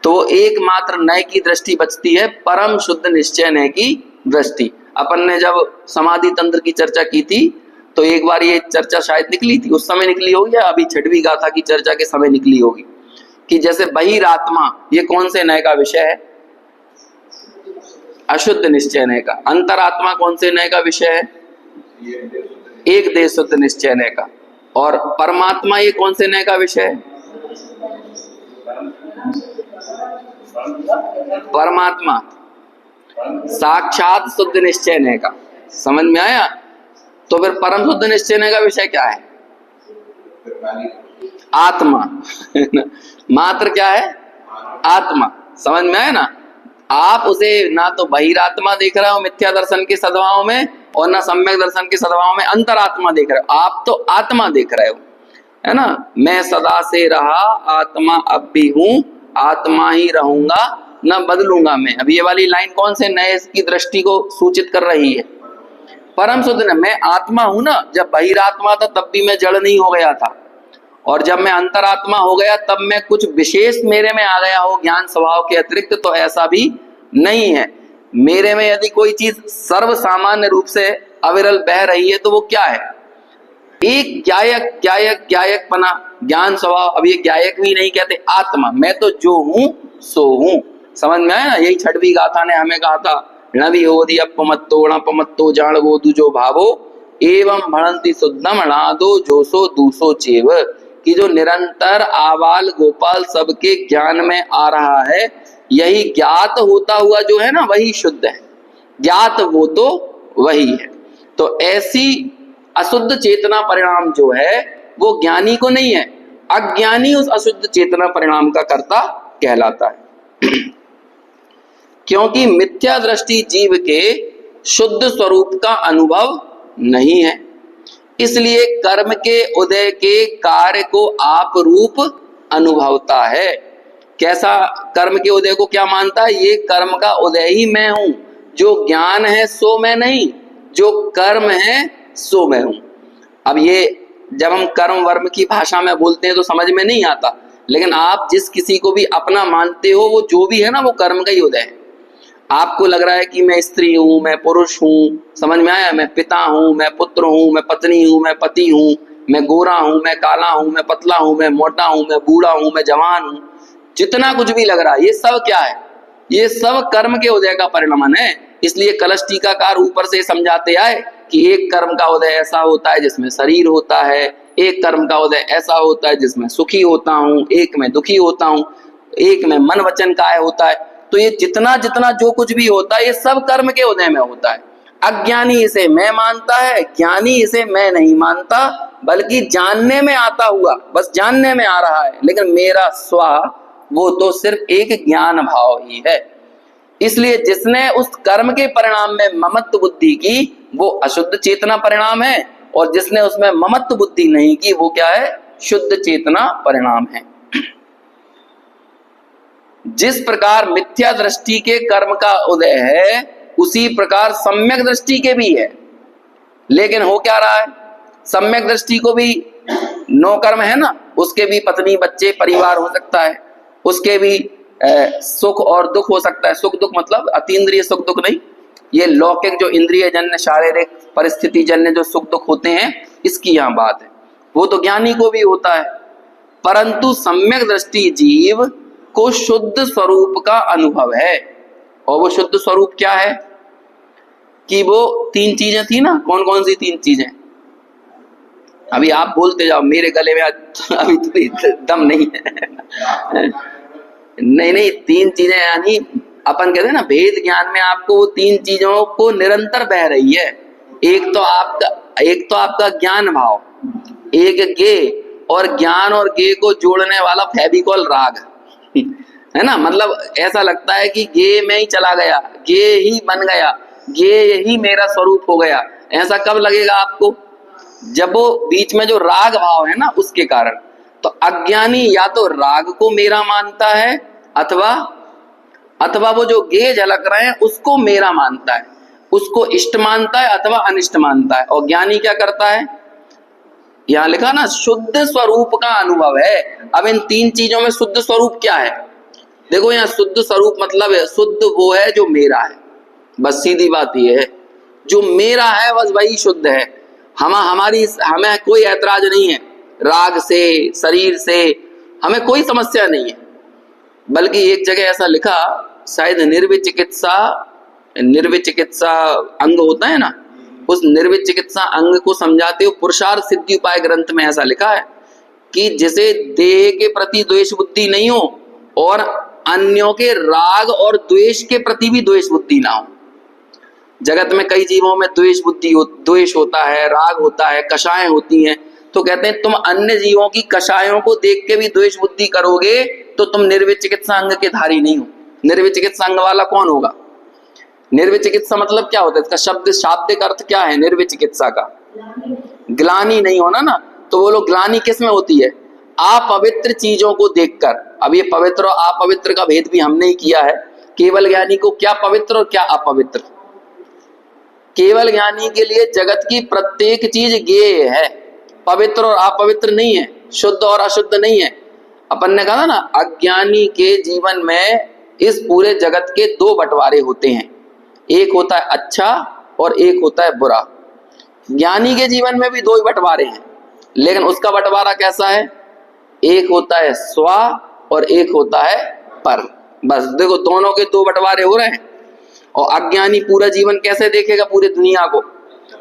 तो एकमात्र न्याय की दृष्टि बचती है परम शुद्ध निश्चय न्याय की दृष्टि। अपन ने जब समाधि तंत्र की चर्चा की थी तो एक बार ये चर्चा शायद निकली थी, उस समय निकली होगी या अभी छठवीं गाथा की चर्चा के समय निकली होगी, कि जैसे बहिरात्मा ये कौन से न्याय का विषय है? अशुद्ध निश्चय न्याय का। अंतरात्मा कौन से न्याय का विषय है? एक देश शुद्ध निश्चय न्याय का। और परमात्मा ये कौन से न्याय का विषय है? परमात्मा साक्षात शुद्ध निश्चय न्याय का। समझ में आया? तो फिर परम शुद्ध निश्चय न्याय का विषय क्या है? आत्मा। मात्र क्या है? आत्मा। समझ में आया ना? आप उसे ना तो बहिरात्मा देख रहे हो मिथ्या दर्शन के सद्भाव में और ना सम्यक दर्शन के सद्भाव में अंतरात्मा देख रहे हो, आप तो आत्मा देख रहे हो, है ना। मैं सदा से रहा आत्मा अब भी हूं, आत्मा ही रहूंगा न बदलूंगा मैं। अब ये वाली लाइन कौन से नए की दृष्टि को सूचित कर रही है? परम शुद्ध ने मैं आत्मा हूं ना। जब बहिरात्मा था तब भी मैं जड़ नहीं हो गया था, और जब मैं अंतरात्मा हो गया तब मैं कुछ विशेष मेरे में आ गया हो ज्ञान स्वभाव के अतिरिक्त, तो ऐसा भी नहीं है। मेरे में यदि कोई चीज सर्व सामान्य रूप से अविरल बह रही है तो वो क्या है? एक ज्ञायक पना, ज्ञान स्वभाव। अब ये ज्ञायक भी नहीं कहते, आत्मा, मैं तो जो हूं सो हूं। समझ में आया ना? यही छठवीं गाथा ने हमें कहा था, नवी होदी अपमत्तो णपमत्तो जान वो दुजो भावो एवं भणंति शुद्धम णादो जोसो दूसो चेव। कि जो निरंतर आबाल गोपाल सबके ज्ञान में आ रहा है, यही ज्ञात होता हुआ जो है ना, वही शुद्ध है। ज्ञात वो तो वही है। तो ऐसी अशुद्ध चेतना परिणाम जो है वो ज्ञानी को नहीं है, अज्ञानी उस अशुद्ध चेतना परिणाम का कर्ता कहलाता है। क्योंकि मिथ्या दृष्टि जीव के शुद्ध स्वरूप का अनुभव नहीं है, इसलिए कर्म के उदय के कार्य को आप रूप अनुभवता है। कैसा कर्म के उदय को क्या मानता है? ये कर्म का उदय ही मैं हूं, जो ज्ञान है सो मैं नहीं, जो कर्म है सो मैं हूं। अब ये जब हम कर्म वर्म की भाषा में बोलते हैं तो समझ में नहीं आता, लेकिन आप जिस किसी को भी अपना मानते हो, वो जो भी है ना, वो कर्म का ही उदय है। आपको लग रहा है कि मैं स्त्री हूं, मैं पुरुष हूं, समझ में आया? मैं पिता हूं, मैं पुत्र हूं, मैं पत्नी हूं, मैं पति हूं, मैं गोरा हूं, मैं काला हूं, मैं पतला हूं, मैं मोटा हूं, मैं बूढ़ा हूं, मैं जवान हूं, जितना कुछ भी लग रहा है, ये सब क्या है? ये सब कर्म के उदय का परिणमन है। इसलिए कलश टीकाकार ऊपर से समझाते आए कि एक कर्म का उदय ऐसा होता है जिसमें शरीर होता है, एक कर्म का उदय ऐसा होता है जिसमें सुखी होता हूं, एक में दुखी होता हूं, एक में मन वचन काय होता है। तो ये जितना जितना जो कुछ भी होता है, ये सब कर्म के उदय में होता है। अज्ञानी इसे मैं मानता है, ज्ञानी इसे मैं नहीं मानता, बल्कि जानने में आता हुआ, बस जानने में आ रहा है, लेकिन मेरा स्व वो तो सिर्फ एक ज्ञान भाव ही है। इसलिए जिसने उस कर्म के परिणाम में ममत्व बुद्धि की, वो अशुद्ध चेतना परिणाम है, और जिसने उसमें ममत्व बुद्धि नहीं की, वो क्या है? शुद्ध चेतना परिणाम है। जिस प्रकार मिथ्या दृष्टि के कर्म का उदय है, उसी प्रकार सम्यक दृष्टि के भी है। लेकिन हो क्या रहा है? सम्यक दृष्टि को भी नो कर्म है ना, उसके भी पत्नी बच्चे परिवार हो सकता है, उसके भी सुख और दुख हो सकता है। सुख दुख मतलब अतीन्द्रिय सुख दुख नहीं, ये लौकिक जो इंद्रिय जन्य शारीरिक परिस्थिति जन्य जो सुख दुख होते हैं, इसकी यहाँ बात है। वो तो ज्ञानी को भी होता है, परंतु सम्यक दृष्टि जीव को शुद्ध स्वरूप का अनुभव है। और वो शुद्ध स्वरूप क्या है? कि वो तीन चीजें थी ना, कौन कौन सी तीन चीजें? अभी आप बोलते जाओ, मेरे गले में अभी तो दम नहीं है। नहीं, तीन चीजें, यानी अपन कहते हैं ना, भेद ज्ञान में आपको वो तीन चीजों को निरंतर बह रही है। एक तो आपका ज्ञान भाव, एक गे, और ज्ञान और गे को जोड़ने वाला फेविकॉल राग है ना। मतलब ऐसा लगता है कि गे में ही चला गया, गे ही बन गया, गे ही मेरा स्वरूप हो गया। ऐसा कब लगेगा आपको? जब वो बीच में जो राग भाव है ना, उसके कारण। तो अज्ञानी या तो राग को मेरा मानता है, अथवा वो जो गे झलक रहे हैं उसको मेरा मानता है, उसको इष्ट मानता है अथवा अनिष्ट मानता है। और ज्ञानी क्या करता है? यहाँ लिखा ना, शुद्ध स्वरूप का अनुभव है। अब इन तीन चीजों में शुद्ध स्वरूप क्या है? देखो यहाँ शुद्ध स्वरूप मतलब है, शुद्ध वो है जो मेरा है, बस सीधी बात ये है। जो मेरा है बस वही शुद्ध है। हमें कोई ऐतराज नहीं है राग से, शरीर से, हमें कोई समस्या नहीं है। बल्कि एक जगह ऐसा लिखा, शायद निर्विचिकित्सा अंग होता है ना, उस निर्विचिकित्सा अंग को समझाते हुए पुरुषार्थ सिद्धि उपाय ग्रंथ में ऐसा लिखा है कि जिसे देह के प्रति द्वेष बुद्धि नहीं हो और अन्यों के राग और द्वेष के प्रति भी द्वेष बुद्धि ना हो। जगत में कई जीवों में द्वेष होता है, राग होता है, कषाएं होती हैं। तो कहते हैं तुम अन्य जीवों की कषायों को देख के भी द्वेष बुद्धि करोगे तो तुम निर्विचिकित्सा अंग के धारी नहीं हो। निर्विचिकित्सा अंग वाला कौन होगा? निर्विचिकित्सा मतलब क्या होता है? इसका शाब्दिक अर्थ क्या है निर्विचिकित्सा का? ग्लानि नहीं होना ना। तो वो लोग ग्लानि किस में होती है? अपवित्र चीजों को देखकर। अब ये पवित्र और अपवित्र का भेद भी हमने ही किया है। केवल ज्ञानी को क्या पवित्र और क्या अपवित्र? केवल ज्ञानी के लिए जगत की प्रत्येक चीज ज्ञेय है, पवित्र और अपवित्र नहीं है, शुद्ध और अशुद्ध नहीं है। अपन ने कहा ना, अज्ञानी के जीवन में इस पूरे जगत के दो बंटवारे होते हैं, एक होता है अच्छा और एक होता है बुरा। ज्ञानी के जीवन में भी दो ही बंटवारे हैं, लेकिन उसका बंटवारा कैसा है? एक होता है स्व और एक होता है पर। बस देखो दोनों के दो बंटवारे हो रहे हैं। और अज्ञानी पूरा जीवन कैसे देखेगा? पूरी दुनिया को,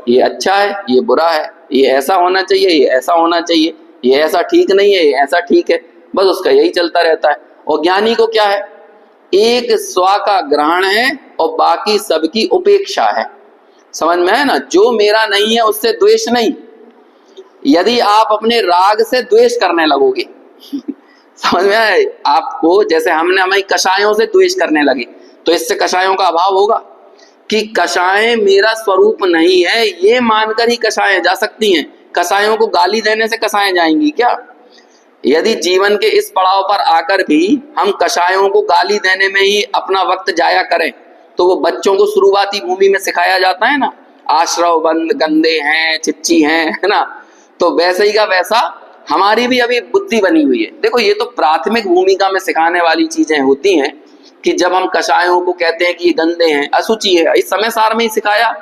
ये अच्छा है, ये बुरा है, ये ऐसा होना चाहिए, ये ऐसा होना चाहिए, ये ऐसा ठीक नहीं है, ये ऐसा ठीक है, बस उसका यही चलता रहता है। और ज्ञानी को क्या है? एक स्व का ग्रहण है और बाकी सबकी उपेक्षा है। समझ में है ना? जो मेरा नहीं है उससे द्वेष नहीं। यदि आप अपने राग से द्वेष करने लगोगे समझ में आए आपको? जैसे हमें कषायों से द्वेष करने लगे तो इससे कषायों का अभाव होगा कि कषाय मेरा स्वरूप नहीं है, ये मानकर ही कषाय जा सकती हैं। कषायों को गाली देने से कषाय जाएंगी क्या? यदि जीवन के इस पड़ाव पर आकर भी हम कषायों को गाली देने में ही अपना वक्त जाया करें तो वो बच्चों को शुरुआती भूमि में सिखाया जाता है ना, आश्रव बंद, गंदे हैं, चिच्ची हैं, है ना? तो वैसे ही का वैसा हमारी भी अभी बुद्धि बनी हुई है। देखो ये तो प्राथमिक भूमिका में सिखाने वाली चीजें होती हैं कि जब हम कषायों को कहते हैं कि ये गंदे हैं, अशुचि है, इस समय सार में ही सिखाया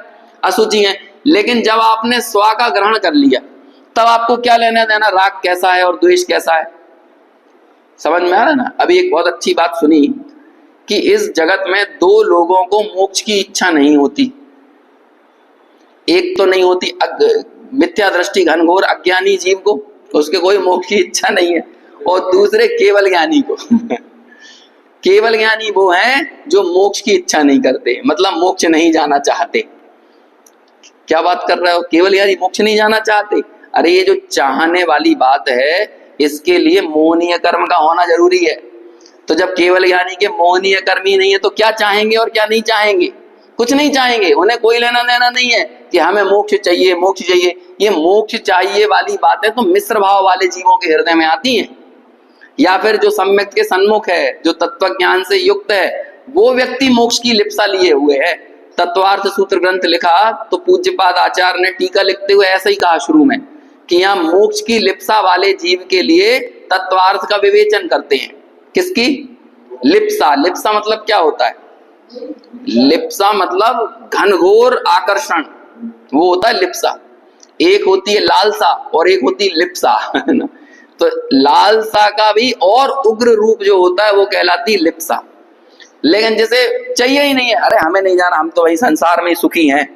अशुचि है। लेकिन जब आपने स्व का ग्रहण कर लिया तब आपको क्या लेना देना राग कैसा है और द्वेष कैसा है? समझ में आ रहा है ना? अभी एक बहुत अच्छी बात सुनी कि इस जगत में दो लोगों को मोक्ष की इच्छा नहीं होती। एक तो नहीं होती मिथ्या दृष्टि घनघोर अज्ञानी जीव को, उसके कोई मोक्ष की इच्छा नहीं है, और दूसरे केवल ज्ञानी को केवल ज्ञानी वो हैं जो मोक्ष की इच्छा नहीं करते, मतलब मोक्ष नहीं जाना चाहते। क्या बात कर रहे हो? केवल ज्ञानी मोक्ष नहीं जाना चाहते? अरे ये जो चाहने वाली बात है इसके लिए मोहनीय कर्म का होना जरूरी है। तो जब केवल ज्ञानी के मोहनीय कर्म ही नहीं है तो क्या चाहेंगे और क्या नहीं चाहेंगे? कुछ नहीं चाहेंगे। उन्हें कोई लेना देना नहीं है कि हमें मोक्ष चाहिए, मोक्ष चाहिए। ये मोक्ष चाहिए वाली बातें तो मिश्र भाव वाले जीवों के हृदय में आती हैं, या फिर जो सम्यक के सन्मुख है, जो तत्व ज्ञान से युक्त है, वो व्यक्ति मोक्ष की लिप्सा लिए हुए है। तत्वार्थ सूत्र ग्रंथ लिखा तो पूज्यपाद आचार्य ने टीका लिखते हुए ऐसा ही कहा शुरू में कि यहाँ मोक्ष की लिप्सा वाले जीव के लिए तत्वार्थ का विवेचन करते हैं। किसकी? लिप्सा। लिप्सा मतलब क्या होता है? लिप्सा मतलब घनघोर आकर्षण, वो होता है लिप्सा। एक होती है लालसा और एक होती है लिप्सा, है ना? तो लालसा का भी और उग्र रूप जो होता है वो कहलाती है लिप्सा। लेकिन जैसे चाहिए ही नहीं है, अरे हमें नहीं जाना, हम तो वही संसार में ही सुखी हैं,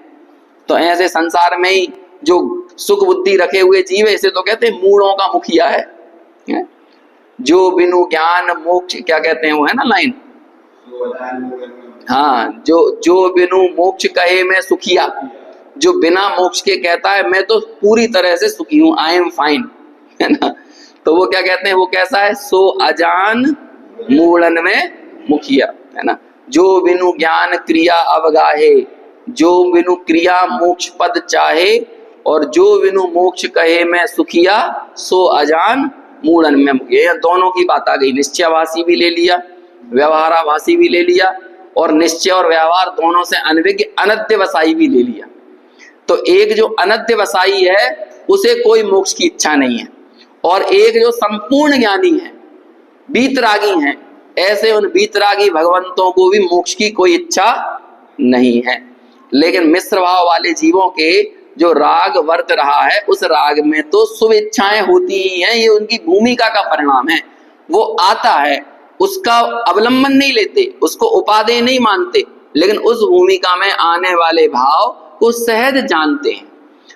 तो ऐसे संसार में ही जो सुख बुद्धि रखे हुए जीव है इसे तो कहते हैं मूढ़ों का मुखिया है। जो बिनु ज्ञान मोक्ष, क्या कहते हैं वो, है ना लाइन, हाँ, जो बिनु मोक्ष कहे मैं सुखिया, जो बिना मोक्ष के कहता है मैं तो पूरी तरह से सुखी हूं, आई एम फाइन, है ना? तो वो क्या कहते हैं, वो कैसा है? सो अजान मूढ़न में मुखिया, है ना? जो बिनु ज्ञान क्रिया अवगाहे, जो बिनु क्रिया मोक्ष पद चाहे, और जो बिनु मोक्ष कहे मैं सुखिया, सो अजान मूढ़न में मुखिया। दोनों की बात आ गई, निश्चयवासी भी ले लिया, व्यवहाराभासी भी ले लिया, और निश्चय और व्यवहार दोनों से अनभिज्ञ अनध्यवसायी भी ले लिया। तो एक जो अनध्यवसायी है उसे कोई मोक्ष की इच्छा नहीं है, और एक जो संपूर्ण ज्ञानी है, वीतरागी हैं, ऐसे उन वीतरागी भगवंतों को भी मोक्ष की कोई इच्छा नहीं है। लेकिन मिश्र भाव वाले जीवों के जो राग वर्त रहा है उस राग में तो शुभ इच्छाएं होती ही हैं, ये उनकी भूमिका का परिणाम है। वो आता है, उसका अवलंबन नहीं लेते, उसको उपादेय नहीं मानते, लेकिन उस भूमिका में आने वाले भाव को सहज जानते हैं।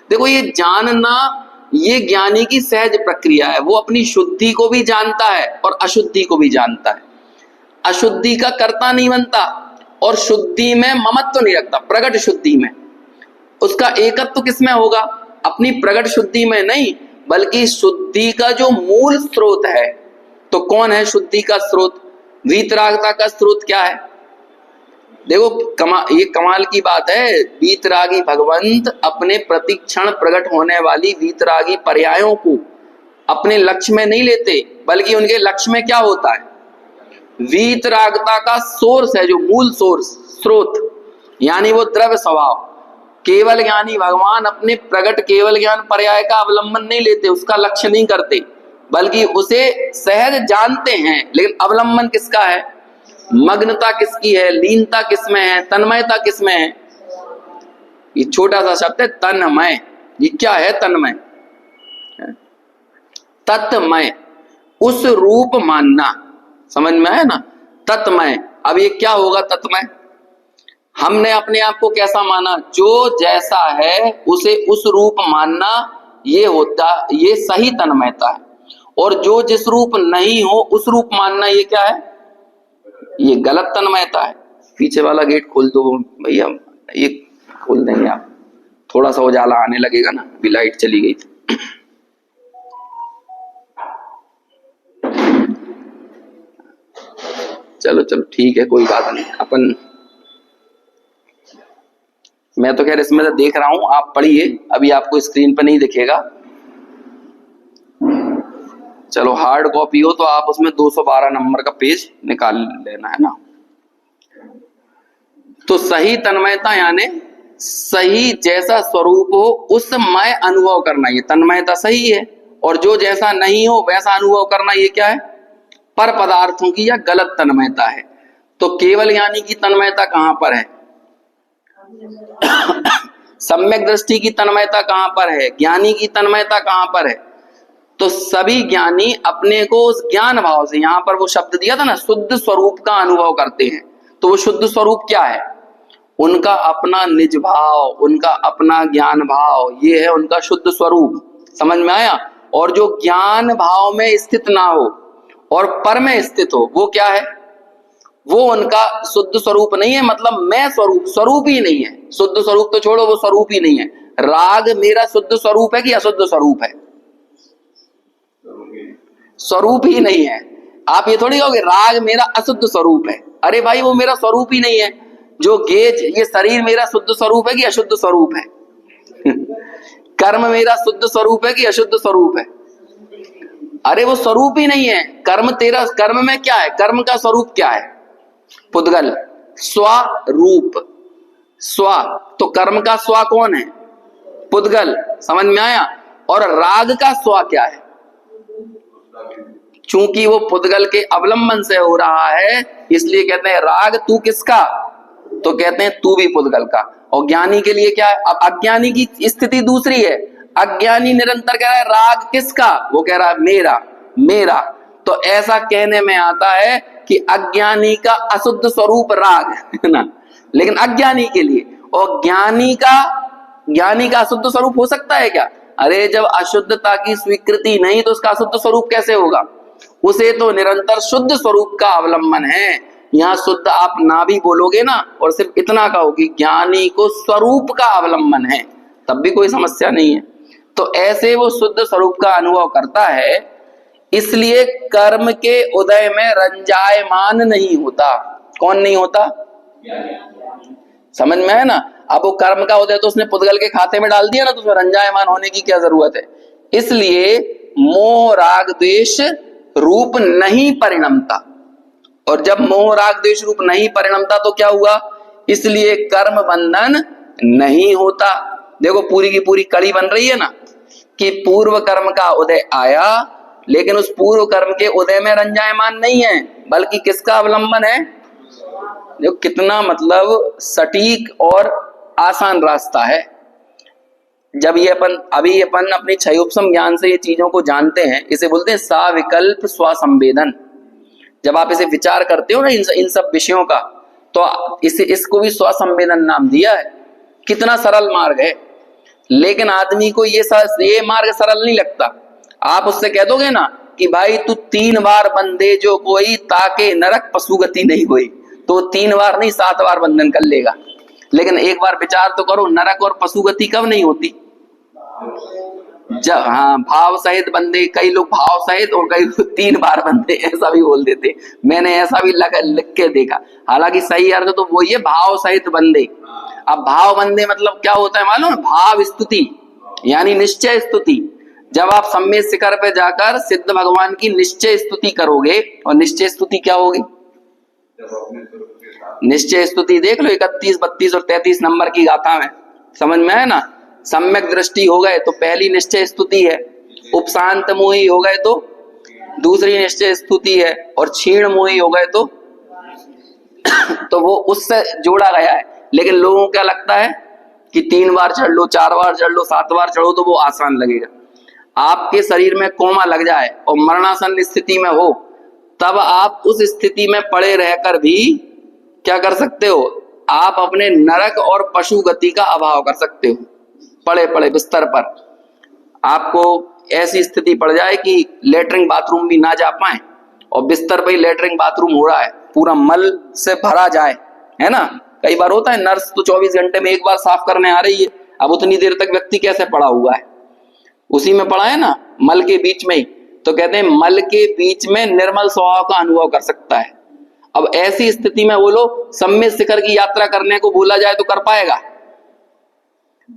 देखो ये जानना ये ज्ञानी की सहज प्रक्रिया है। वो अपनी शुद्धि को भी जानता है और अशुद्धि को भी जानता है। अशुद्धि का कर्ता नहीं बनता और शुद्धि में ममत्व नहीं रखता। प्रगट शुद्धि में उसका एकत्व किसमें होगा? अपनी प्रगट शुद्धि में नहीं, बल्कि शुद्धि का जो मूल स्रोत है। तो कौन है शुद्धि का स्रोत? वीतरागता का स्रोत क्या है? देखो ये कमाल की बात है। वीतरागी भगवंत अपने प्रतिक्षण प्रकट होने वाली वीतरागी पर्यायों को अपने लक्ष्य में नहीं लेते, बल्कि उनके लक्ष्य में क्या होता है? वीतरागता का सोर्स है, जो मूल सोर्स, स्रोत, यानी वो द्रव्य स्वभाव। केवल ज्ञानी भगवान अपने प्रगट केवल ज्ञान पर्याय का अवलंबन नहीं लेते, उसका लक्ष्य नहीं करते, बल्कि उसे सहज जानते हैं। लेकिन अवलंबन किसका है? मग्नता किसकी है? लीनता किसमें है? तन्मयता किसमें है? ये छोटा सा शब्द है तन्मय। ये क्या है तन्मय? तत्मय, उस रूप मानना। समझ में आया ना, तत्मय। अब ये क्या होगा तत्मय? हमने अपने आप को कैसा माना? जो जैसा है उसे उस रूप मानना, ये होता, ये सही तन्मयता है। और जो जिस रूप नहीं हो उस रूप मानना, ये क्या है? ये गलत तन्मयता है। पीछे वाला गेट खोल दो भैया, ये खोल देंगे आप, थोड़ा सा उजाला आने लगेगा ना, अभी लाइट चली गई थी। चलो चलो ठीक है, कोई बात नहीं। अपन, मैं तो खैर इसमें तो देख रहा हूं, आप पढ़िए, अभी आपको स्क्रीन पर नहीं दिखेगा। चलो हार्ड कॉपी हो तो आप उसमें 212 नंबर का पेज निकाल लेना, है ना। तो सही तन्मयता यानी सही जैसा स्वरूप हो उस मय अनुभव करना, ये तन्मयता सही है। और जो जैसा नहीं हो वैसा अनुभव करना, ये क्या है? पर पदार्थों की या गलत तन्मयता है। तो केवल ज्ञानी की तन्मयता कहां पर है? सम्यक दृष्टि की तन्मयता कहां पर है? ज्ञानी की तन्मयता कहां पर है? तो सभी ज्ञानी अपने को उस ज्ञान भाव से, यहां पर वो शब्द दिया था ना, शुद्ध स्वरूप का अनुभव करते हैं। तो वो शुद्ध स्वरूप क्या है? उनका अपना निज भाव, उनका अपना ज्ञान भाव, ये है उनका शुद्ध स्वरूप। समझ में आया? और जो ज्ञान भाव में स्थित ना हो और पर में स्थित हो, वो क्या है? वो उनका शुद्ध स्वरूप नहीं है। मतलब मैं स्वरूप, स्वरूप ही नहीं है। शुद्ध स्वरूप तो छोड़ो, वो स्वरूप ही नहीं है। राग मेरा शुद्ध स्वरूप है कि अशुद्ध स्वरूप है? स्वरूप ही नहीं है। आप ये थोड़ी कहोगे राग मेरा अशुद्ध स्वरूप है। अरे भाई, वो मेरा स्वरूप ही नहीं है। जो गेज, ये शरीर मेरा शुद्ध स्वरूप है कि अशुद्ध स्वरूप है? कर्म मेरा शुद्ध स्वरूप है कि अशुद्ध स्वरूप है? अरे वो स्वरूप ही नहीं है। कर्म तेरा, कर्म में क्या है? कर्म का स्वरूप क्या है? पुद्गल, स्वरूप, स्व। तो कर्म का स्व कौन है? पुद्गल। समझ में आया? और राग का स्व क्या है? चूंकि वो पुद्गल के अवलंबन से हो रहा है, इसलिए कहते हैं राग तू किसका? तो कहते हैं तू भी पुद्गल का। और ज्ञानी के लिए क्या है? अब अज्ञानी की स्थिति दूसरी है। अज्ञानी निरंतर कह रहा है राग किसका? वो कह रहा है मेरा, मेरा। तो ऐसा कहने में आता है कि अज्ञानी का अशुद्ध स्वरूप राग है ना, लेकिन अज्ञानी के लिए। और ज्ञानी का अशुद्ध स्वरूप हो सकता है क्या? अरे जब अशुद्धता की स्वीकृति नहीं तो उसका अशुद्ध स्वरूप कैसे होगा? उसे तो निरंतर शुद्ध स्वरूप का अवलंबन है। यहाँ शुद्ध आप ना भी बोलोगे ना, और सिर्फ इतना कहोगे ज्ञानी को स्वरूप का अवलंबन है, तब भी कोई समस्या नहीं है। तो ऐसे वो शुद्ध स्वरूप का अनुभव करता है, इसलिए कर्म के उदय में रंजायमान नहीं होता। कौन नहीं होता? समझ में है ना? अब वो कर्म का उदय तो उसने पुद्गल के खाते में डाल दिया ना, तो उसमें रंजायमान होने की क्या जरूरत है? इसलिए मोह राग द्वेष रूप नहीं परिणमता। और जब मोह राग द्वेष रूप नहीं परिणमता तो क्या हुआ? इसलिए कर्म बंधन नहीं होता। देखो पूरी की पूरी कड़ी बन रही है ना, कि पूर्व कर्म का उदय आया, लेकिन उस पूर्व कर्म के उदय में रंजायमान नहीं है, बल्कि किसका अवलंबन है? जो कितना मतलब सटीक और आसान रास्ता है। जब ये अपन अपनी क्षयोपशम ज्ञान से ये चीजों को जानते हैं, इसे बोलते हैं साविकल्प स्वसंवेदन। जब आप इसे विचार करते हो ना इन सब विषयों का, तो इसको भी स्वसंवेदन नाम दिया है। कितना सरल मार्ग है, लेकिन आदमी को ये मार्ग सरल नहीं लगता। आप उससे कह दोगे ना कि भाई तू 3 बार बंधे जो कोई, ताके नरक पशुगति नहीं हुई, तो 3 बार नहीं 7 बार बंधन कर लेगा। लेकिन एक बार विचार तो करो, नरक और पशुगति कब नहीं होती? जब, हाँ, भाव सहित बंधे। कई लोग भाव सहित और कई 3 बार बंधे, ऐसा भी बोल देते। मैंने ऐसा भी लिख के देखा, हालांकि सही अर्थ तो वही है, भाव सहित बंधे। अब भाव बंधे मतलब क्या होता है मालूम? भाव स्तुति यानी निश्चय स्तुति। जब आप सम्मेद शिखर पे जाकर सिद्ध भगवान की निश्चय स्तुति करोगे, और निश्चय स्तुति क्या होगी? निश्चय स्तुति देख लो 31, 32 और 33 नंबर की गाथा में, समझ में है ना। सम्यक दृष्टि हो गए तो पहली निश्चय स्तुति है, उपशांत मोही हो गए तो दूसरी निश्चय स्तुति है, और क्षीण मोही हो गए तो वो उससे जोड़ा गया है। लेकिन लोगों को क्या लगता है कि 3 बार चढ़ लो, 4 बार चढ़ लो, 7 बार चढ़ो तो वो आसान लगेगा। आपके शरीर में कोमा लग जाए और मरणासन स्थिति में हो, तब आप उस स्थिति में पड़े रहकर भी क्या कर सकते हो, आप अपने नरक और पशु गति का अभाव कर सकते हो। पड़े पड़े बिस्तर पर आपको ऐसी स्थिति पड़ जाए कि लेटरिन बाथरूम भी ना जा पाए और बिस्तर पर ही लेटरिन बाथरूम हो रहा है, पूरा मल से भरा जाए, है ना। कई बार होता है, नर्स तो 24 घंटे में एक बार साफ करने आ रही है, अब उतनी देर तक व्यक्ति कैसे पड़ा हुआ है, उसी में पड़ा है ना, मल के बीच में ही। तो कहते हैं मल के बीच में निर्मल स्वभाव का अनुभव कर सकता है। अब ऐसी स्थिति में वो लोग सम्मित शिखर की यात्रा करने को बोला जाए तो कर पाएगा?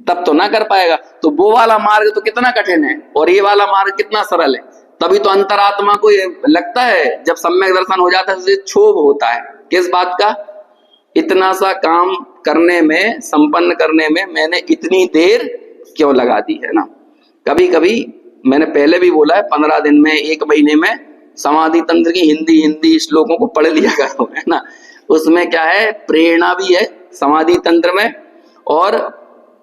तब तो ना कर पाएगा। तो वो वाला मार्ग तो कितना कठिन है और ये वाला मार्ग कितना सरल है। तभी तो अंतरात्मा को ये लगता है जब सम्यक दर्शन हो जाता है तो क्षोभ होता है। किस बात का? इतना सा काम करने में, संपन्न करने में मैंने इतनी देर क्यों लगा दी, है ना। कभी कभी मैंने पहले भी बोला है, 15 दिन में, 1 महीने में समाधि तंत्र की हिंदी श्लोकों को पढ़ लिया करो, है ना। उसमें क्या है, प्रेरणा भी है समाधि तंत्र में और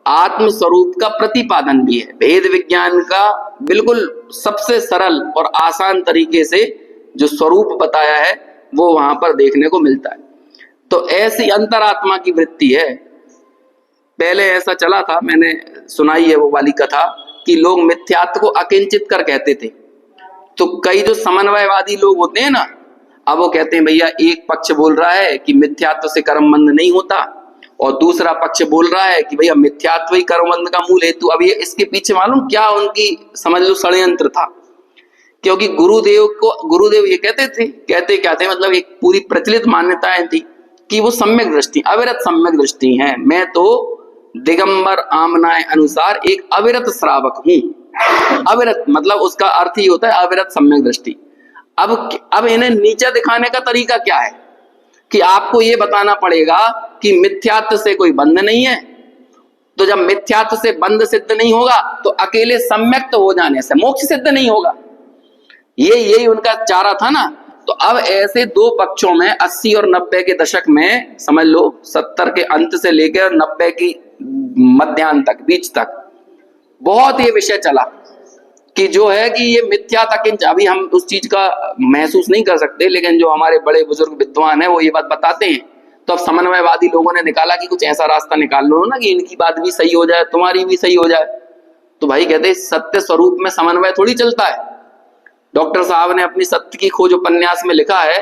आत्म स्वरूप का प्रतिपादन भी है। भेद विज्ञान का बिल्कुल सबसे सरल और आसान तरीके से जो स्वरूप बताया है वो वहां पर देखने को मिलता है। तो ऐसी अंतरात्मा की वृत्ति है। पहले ऐसा चला था, मैंने सुनाई है वो वाली कथा, कि लोग मिथ्यात्व को अकिंचित कर कहते थे। तो कई जो समन्वयवादी लोग होते हैं ना, अब वो कहते हैं भैया एक पक्ष बोल रहा है कि मिथ्यात्व से कर्मबंध नहीं होता और दूसरा पक्ष बोल रहा है कि भैया मिथ्यात्व ही कर्मबंध का मूल हेतु। अब ये इसके पीछे मालूम क्या उनकी, समझ लो, षड्यंत्र था। क्योंकि गुरुदेव ये कहते थे, कहते क्या थे, मतलब एक पूरी प्रचलित मान्यताएं थी कि वो सम्यक दृष्टि, अविरत सम्यक दृष्टि है। मैं तो दिगंबर आमनाए अनुसार एक अविरत श्रावक हूं। अविरत मतलब उसका अर्थ ही होता है अविरत सम्यक दृष्टि। अब इन्हें नीचा दिखाने का तरीका क्या है कि आपको ये बताना पड़ेगा कि मिथ्यात्व से कोई बंध नहीं है। तो जब मिथ्यात्व से बंध सिद्ध नहीं होगा तो अकेले सम्यक्त हो जाने से मोक्ष सिद्ध नहीं होगा। यही उनका चारा था ना। तो अब ऐसे दो पक्षों में 80 और 90 के दशक में, समझ लो 70 के अंत से लेकर 90 की मध्यान्ह तक, बीच तक बहुत ये विषय चला कि जो है कि ये मिथ्या तक, अभी हम उस चीज का महसूस नहीं कर सकते, लेकिन जो हमारे बड़े बुजुर्ग विद्वान हैं वो ये बात बताते हैं। तो अब समन्वयवादी लोगों ने निकाला कि कुछ ऐसा रास्ता निकाल लो ना कि इनकी बात भी सही हो जाए, तुम्हारी भी सही हो जाए। तो भाई कहते सत्य स्वरूप में समन्वय थोड़ी चलता है। डॉक्टर साहब ने अपनी सत्य की खोज उपन्यास में लिखा है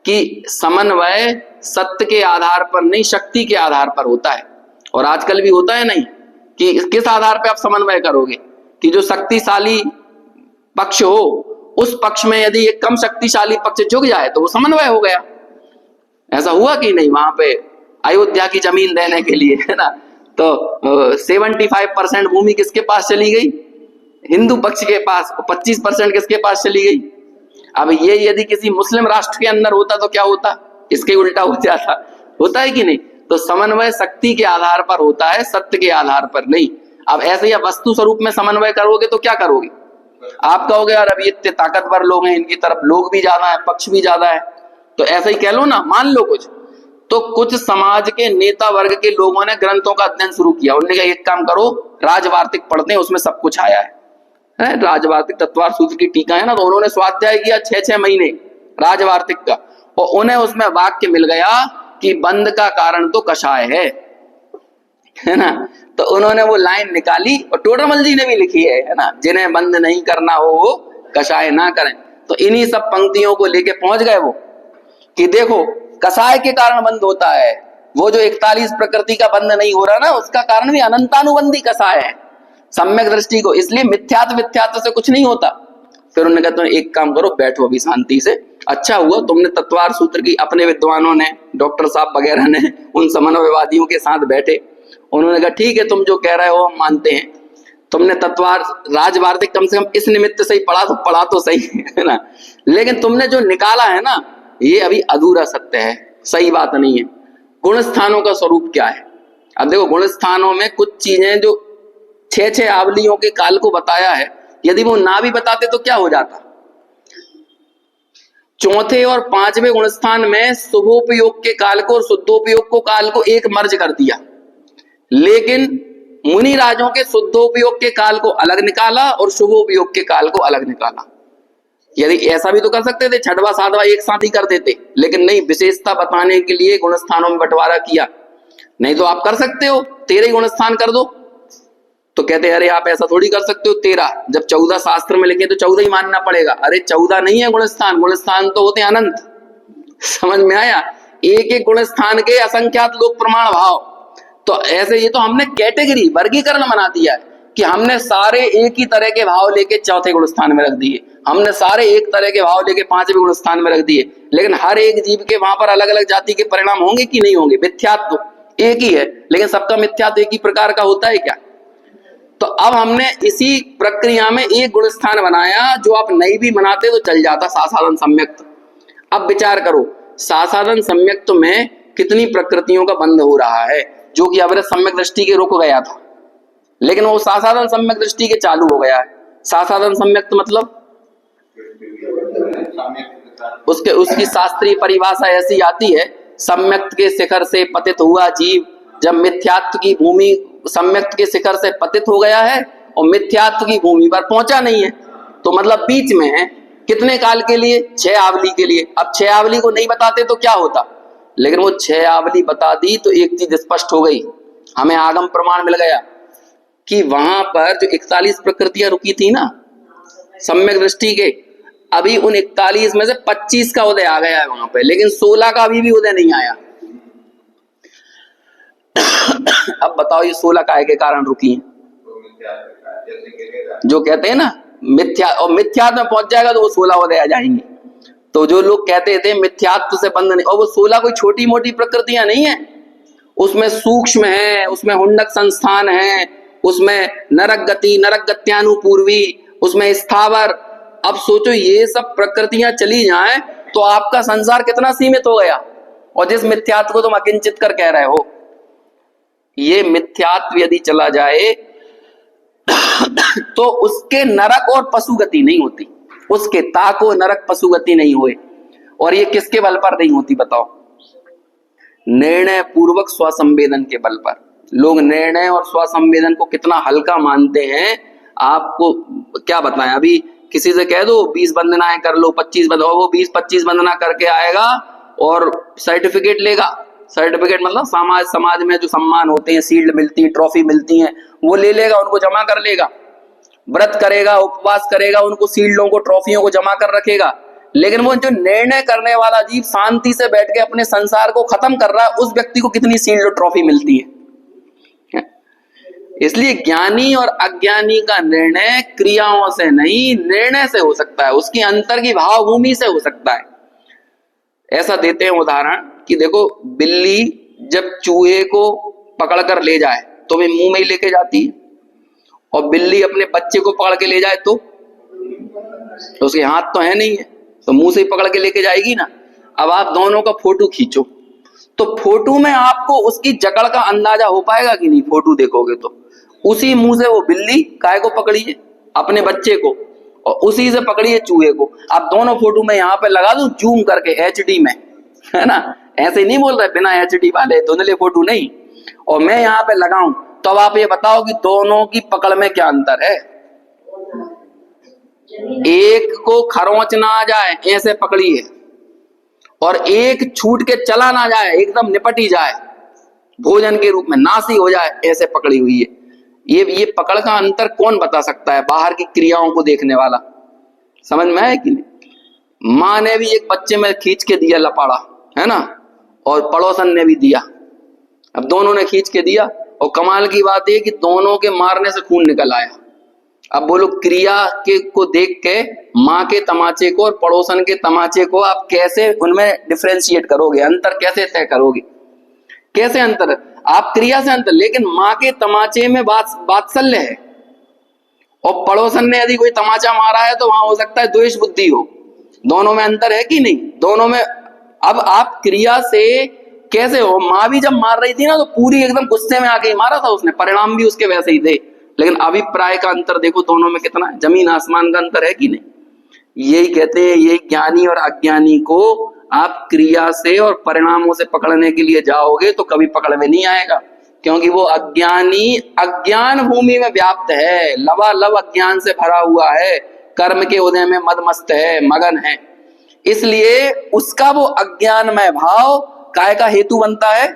कि समन्वय सत्य के आधार पर नहीं, शक्ति के आधार पर होता है। और आजकल भी होता है नहीं कि किस आधार पर आप समन्वय करोगे, कि जो शक्तिशाली पक्ष हो उस पक्ष में यदि एक कम शक्तिशाली पक्ष झुक जाए तो वो समन्वय हो गया। ऐसा हुआ कि नहीं वहां पे अयोध्या की जमीन देने के लिए, है ना, तो 75% भूमि किसके पास चली गई? हिंदू पक्ष के पास। 25% किसके पास चली गई? अब ये यदि किसी मुस्लिम राष्ट्र के अंदर होता तो क्या होता? इसके उल्टा हो जाता। होता है कि नहीं? तो समन्वय शक्ति के आधार पर होता है, सत्य के आधार पर नहीं। अब ऐसे या वस्तु स्वरूप में समन्वय करोगे तो क्या करोगे? आप कहोगे यार अभी इतने ताकतवर लोग हैं, इनकी तरफ लोग भी ज्यादा है, पक्ष भी ज्यादा है, तो ऐसा ही कह लो ना, मान लो कुछ। तो कुछ समाज के नेता वर्ग के लोगों ने ग्रंथों का अध्ययन शुरू किया। उन्होंने कहा एक काम करो, राजवार्तिक पढ़ते हैं, उसमें सब कुछ आया है। राजवार्तिक तत्वार सूत्र की टीका है ना, तो उन्होंने स्वाध्याय किया 6-6 महीने राजवार्तिक का, और उन्हें उसमें वाक्य मिल गया कि बंध का कारण तो कषाय है ना। तो उन्होंने वो लाइन निकाली और टोडरमल जी ने भी लिखी है ना, जिन्हें बंद नहीं करना हो वो कषाय ना करें। तो इन्हीं सब पंक्तियों को लेके पहुंच गए वो कि देखो कषाय के कारण बंद होता है, वो जो 41 प्रकृति का बंद नहीं हो रहा ना, उसका कारण भी अनंतानुबंधी कषाय है सम्यक दृष्टि को। इसलिए मिथ्यात्व से कुछ नहीं होता। फिर उन्होंने कहा तुम एक काम करो, बैठो अभी शांति से। अच्छा हुआ तुमने तत्वार सूत्र की, अपने विद्वानों ने, डॉक्टर साहब वगैरह ने उन समन्वयवादियों के साथ बैठे। उन्होंने कहा ठीक है, तुम जो कह रहे हो हम मानते हैं। तुमने तत्वार राजवार्तिक कम से कम इस निमित्त से ही पढ़ा तो सही, है ना, लेकिन तुमने जो निकाला है ना ये अभी अधूरा सत्य है, सही बात नहीं है। गुण स्थानों का स्वरूप क्या है? अब देखो, गुण स्थानों में कुछ चीजें जो 6-6 आवलियों के काल को बताया है, यदि वो ना भी बताते तो क्या हो जाता? चौथे और 5वें गुण स्थान में शुभोपयोग के काल को और शुद्धोपयोग को काल को एक मर्ज कर दिया। लेकिन मुनि राजों के शुद्धोपयोग के काल को अलग निकाला और शुभोपयोग के काल को अलग निकाला। यदि ऐसा भी तो कर सकते थे, छठवा सातवां एक साथ ही कर देते, लेकिन नहीं, विशेषता बताने के लिए गुण स्थानों में बंटवारा किया। नहीं तो आप कर सकते हो 13 ही गुण स्थान कर दो, तो कहते अरे आप ऐसा थोड़ी कर सकते हो 13, जब 14 शास्त्र में लिखे तो 14 ही मानना पड़ेगा। अरे 14 नहीं है गुण स्थान तो होते अनंत। समझ में आया? एक एक गुण स्थान के असंख्यात लोक प्रमाण भाव। तो ऐसे ये तो हमने कैटेगरी वर्गीकरण बना दिया है कि हमने सारे एक ही तरह के भाव लेके चौथे गुण स्थान में रख दिए, हमने सारे एक तरह के भाव लेके 5वें गुण स्थान में रख दिए, लेकिन हर एक जीव के वहां पर अलग अलग जाति के परिणाम होंगे कि नहीं होंगे? मिथ्यात्व तो एक ही है, लेकिन सबका मिथ्यात्व एक ही प्रकार का होता है क्या? तो अब हमने इसी प्रक्रिया में एक गुण स्थान बनाया, जो आप नहीं भी बनाते तो चल जाता, सासाधन सम्यक्त। अब विचार करो, सासाधन सम्यक्त में कितनी प्रकृतियों का बंध हो रहा है, जो कि अवरत सम्यक दृष्टि के रुक गया था, लेकिन वो सासाधन सम्यक दृष्टि के चालू हो गया है। सासाधन सम्यक्त मतलब उसकी शास्त्रीय परिभाषा ऐसी आती है, सम्यक्त के शिखर से पतित हुआ जीव जब मिथ्यात्व की भूमि, सम्यक्त के शिखर से पतित हो गया है और मिथ्यात्व की भूमि पर पहुंचा नहीं है, तो मतलब बीच में है। कितने काल के लिए? 6 आवली के लिए। अब 6 आवली को नहीं बताते तो क्या होता, लेकिन वो 6 आवली बता दी तो एक चीज स्पष्ट हो गई, हमें आगम प्रमाण मिल गया कि वहां पर जो 41 प्रकृतियां रुकी थी ना सम्यक दृष्टि के, अभी उन 41 में से 25 का उदय आ गया है वहां पे, लेकिन 16 का अभी भी उदय नहीं आया। अब बताओ ये 16 काय के कारण रुकी हैं? जो कहते हैं ना मिथ्या, और मिथ्यात्व में पहुंच जाएगा तो वो 16 उदय आ जाएंगे। तो जो लोग कहते थे मिथ्यात्व से बंधन, और वो 16 कोई छोटी मोटी प्रकृतियां नहीं है, उसमें सूक्ष्म है, उसमें हुंडक संस्थान है, उसमें नरक गति, नरक गत्यानुपूर्वी, उसमें स्थावर। अब सोचो ये सब प्रकृतियां चली जाएं तो आपका संसार कितना सीमित हो गया, और जिस मिथ्यात्व को तुम अकिंचित कर कह रहे हो, ये मिथ्यात्व यदि चला जाए तो उसके नरक और पशु गति नहीं होती, उसके ताको नरक पशु गति नहीं हुए। और ये किसके बल पर नहीं होती बताओ? निर्णय पूर्वक स्वसंवेदन के बल पर। लोग निर्णय और स्वसंवेदन को कितना हल्का मानते हैं, आपको क्या बताएं। अभी किसी से कह दो 20 वंदनाएं कर लो, 25 वंदना, वो 20-25 वंदना करके आएगा और सर्टिफिकेट लेगा। सर्टिफिकेट मतलब समाज में जो सम्मान होते हैं, शील्ड मिलती है, ट्रॉफी मिलती है, वो ले लेगा, उनको जमा कर लेगा, व्रत करेगा, उपवास करेगा, उनको शील्डों को, ट्रॉफियों को जमा कर रखेगा। लेकिन वो जो निर्णय करने वाला जीव शांति से बैठ के अपने संसार को खत्म कर रहा है, उस व्यक्ति को कितनी शील्ड और ट्रॉफी मिलती है? इसलिए ज्ञानी और अज्ञानी का निर्णय क्रियाओं से नहीं, निर्णय से हो सकता है, उसकी अंतर की भावभूमि से हो सकता है। ऐसा देते हैं उदाहरण कि देखो, बिल्ली जब चूहे को पकड़ कर ले जाए तो वे मुंह में ही लेके जाती है, और बिल्ली अपने बच्चे को पकड़ के ले जाए तो उसके हाथ तो है नहीं है, तो मुंह से ही पकड़ के लेके जाएगी ना। अब आप दोनों का फोटो खींचो, तो फोटो में आपको उसकी जकड़ का अंदाजा हो पाएगा कि नहीं? फोटो देखोगे तो उसी मुंह से वो बिल्ली काय को पकड़ी है? अपने बच्चे को, और उसी से पकड़ी है चूहे को। आप दोनों फोटो में यहाँ पे लगा दूं जूम करके HD में, है ना? ऐसे नहीं बोल रहे बिना HD वाले धुंधले फोटो नहीं, और मैं यहाँ पे लगाऊं, तो अब आप ये बताओ कि दोनों की पकड़ में क्या अंतर है? एक को खरोंच ना आ जाए ऐसे पकड़ी है, और एक छूट के चला ना जाए, एकदम निपट ही जाए, भोजन के रूप में नासी हो जाए, ऐसे पकड़ी हुई है। ये पकड़ का अंतर कौन बता सकता है? बाहर की क्रियाओं को देखने वाला। समझ में आया कि नहीं? माँ ने भी एक बच्चे में खींच के दिया लपाड़ा, है ना, और पड़ोसन ने भी दिया। अब दोनों ने खींच के दिया, और कमाल की बात है कि दोनों के मारने से खून निकल आया। अब बोलो क्रिया के को देख के माँ के तमाचे को और पड़ोसन के तमाचे को आप कैसे उनमें डिफरेंशिएट करोगे? अंतर कैसे तय करोगे? कैसे अंतर? आप क्रिया से अंतर, लेकिन माँ के तमाचे में वात्सल्य है, और पड़ोसन ने यदि कोई तमाचा मारा है तो वहां हो सकता है द्वेष बुद्धि हो। दोनों में अंतर है कि नहीं? दोनों में। अब आप क्रिया से कैसे हो? माँ भी जब मार रही थी ना तो पूरी एकदम गुस्से में आके ही मारा था उसने, परिणाम भी उसके वैसे ही थे। लेकिन अभिप्राय का अंतर देखो दोनों में कितना है, जमीन आसमान का अंतर है कि नहीं? यही कहते हैं, ये ज्ञानी और अज्ञानी को आप क्रिया से और परिणामों से पकड़ने के लिए जाओगे तो कभी पकड़ में नहीं आएगा, क्योंकि वो अज्ञानी अज्ञान भूमि में व्याप्त है, लबालब अज्ञान से भरा हुआ है, कर्म के उदय में मदमस्त है, मगन है। इसलिए उसका वो अज्ञानमय भाव काय का हेतु बनता है,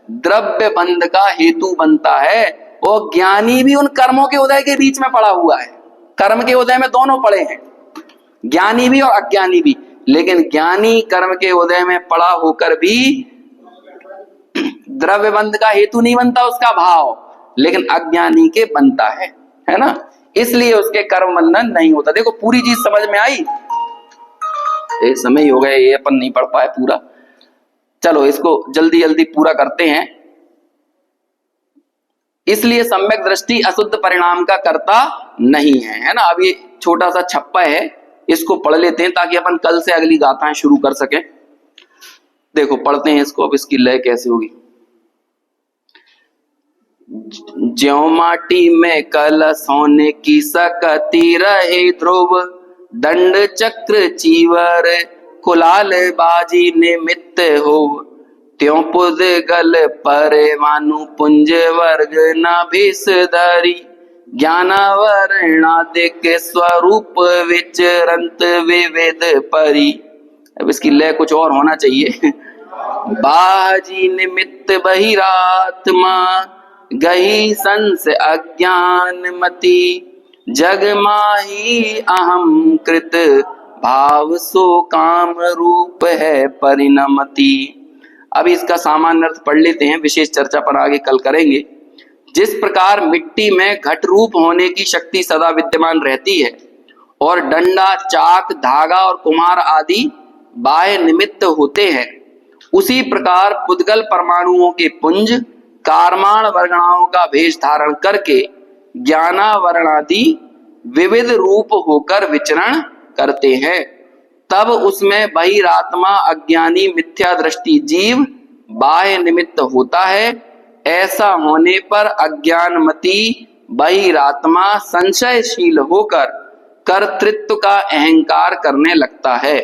द्रव्य बंध का हेतु बनता है। वो ज्ञानी भी उन कर्मों के उदय के बीच में पड़ा हुआ है, कर्म के उदय में दोनों पड़े हैं, ज्ञानी भी और अज्ञानी भी। लेकिन ज्ञानी कर्म के उदय में पड़ा होकर भी द्रव्य बंध का हेतु नहीं बनता उसका भाव, लेकिन अज्ञानी के बनता है ना, इसलिए उसके कर्म बंधन नहीं होता। देखो पूरी चीज समझ में आई। एक समय हो गए, ये अपन नहीं पढ़ पाए पूरा, चलो इसको जल्दी जल्दी पूरा करते हैं। इसलिए सम्यक दृष्टि अशुद्ध परिणाम का कर्ता नहीं है ना। अब ये छोटा सा छप्पा है, इसको पढ़ लेते हैं ताकि अपन कल से अगली गाथाएं शुरू कर सकें। देखो पढ़ते हैं इसको। अब इसकी लय कैसे होगी। ज्यों माटी में कलश होने की सकती रहे ध्रुव, दंड चक्र चीवर कुलाल बाजी निमित्त हो, त्यों पुद्गल परमाणु पुंज वर्ग न भीषधरी, ज्ञानावरणादिक स्वरूप विचरंत विविध परी। अब इसकी लय कुछ और होना चाहिए। बाजी निमित्त बहिरात्मा गही संस अज्ञान मति, जग माही अहम कृत भाव सो काम रूप है परिणमति। अब इसका सामान्य अर्थ पढ़ लेते हैं, विशेष चर्चा पर आगे कल करेंगे। जिस प्रकार मिट्टी में घट रूप होने की शक्ति सदा विद्यमान रहती है और डंडा, चाक, धागा और कुम्हार आदि बाह्य निमित्त होते हैं, उसी प्रकार पुद्गल परमाणुओं के पुंज कारमाण वर्गणाओं का भेष धारण करके ज्ञानावरणादि विविध रूप होकर विचरण करते हैं। तब उसमें बहिरात्मा अज्ञानी मिथ्या दृष्टि जीव बाह्य निमित्त होता है। ऐसा होने पर अज्ञानमती बहिरात्मा संशयशील होकर कर्तृत्व का अहंकार करने लगता है।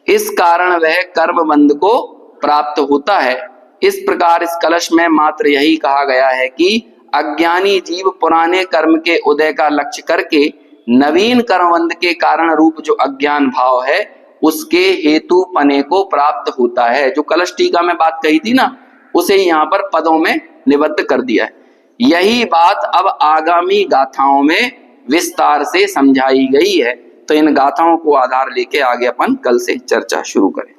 इस कारण वह कर्म बंध को प्राप्त होता है। इस प्रकार इस कलश में मात्र यही कहा गया है कि अज्ञानी जीव पुराने कर्म के उदय का लक्ष्य करके नवीन कर्मबंध के कारण रूप जो अज्ञान भाव है उसके हेतु पने को प्राप्त होता है। जो कलश टीका में बात कही थी ना, उसे यहाँ पर पदों में निबद्ध कर दिया है। यही बात अब आगामी गाथाओं में विस्तार से समझाई गई है। तो इन गाथाओं को आधार लेके आगे अपन कल से चर्चा शुरू करें।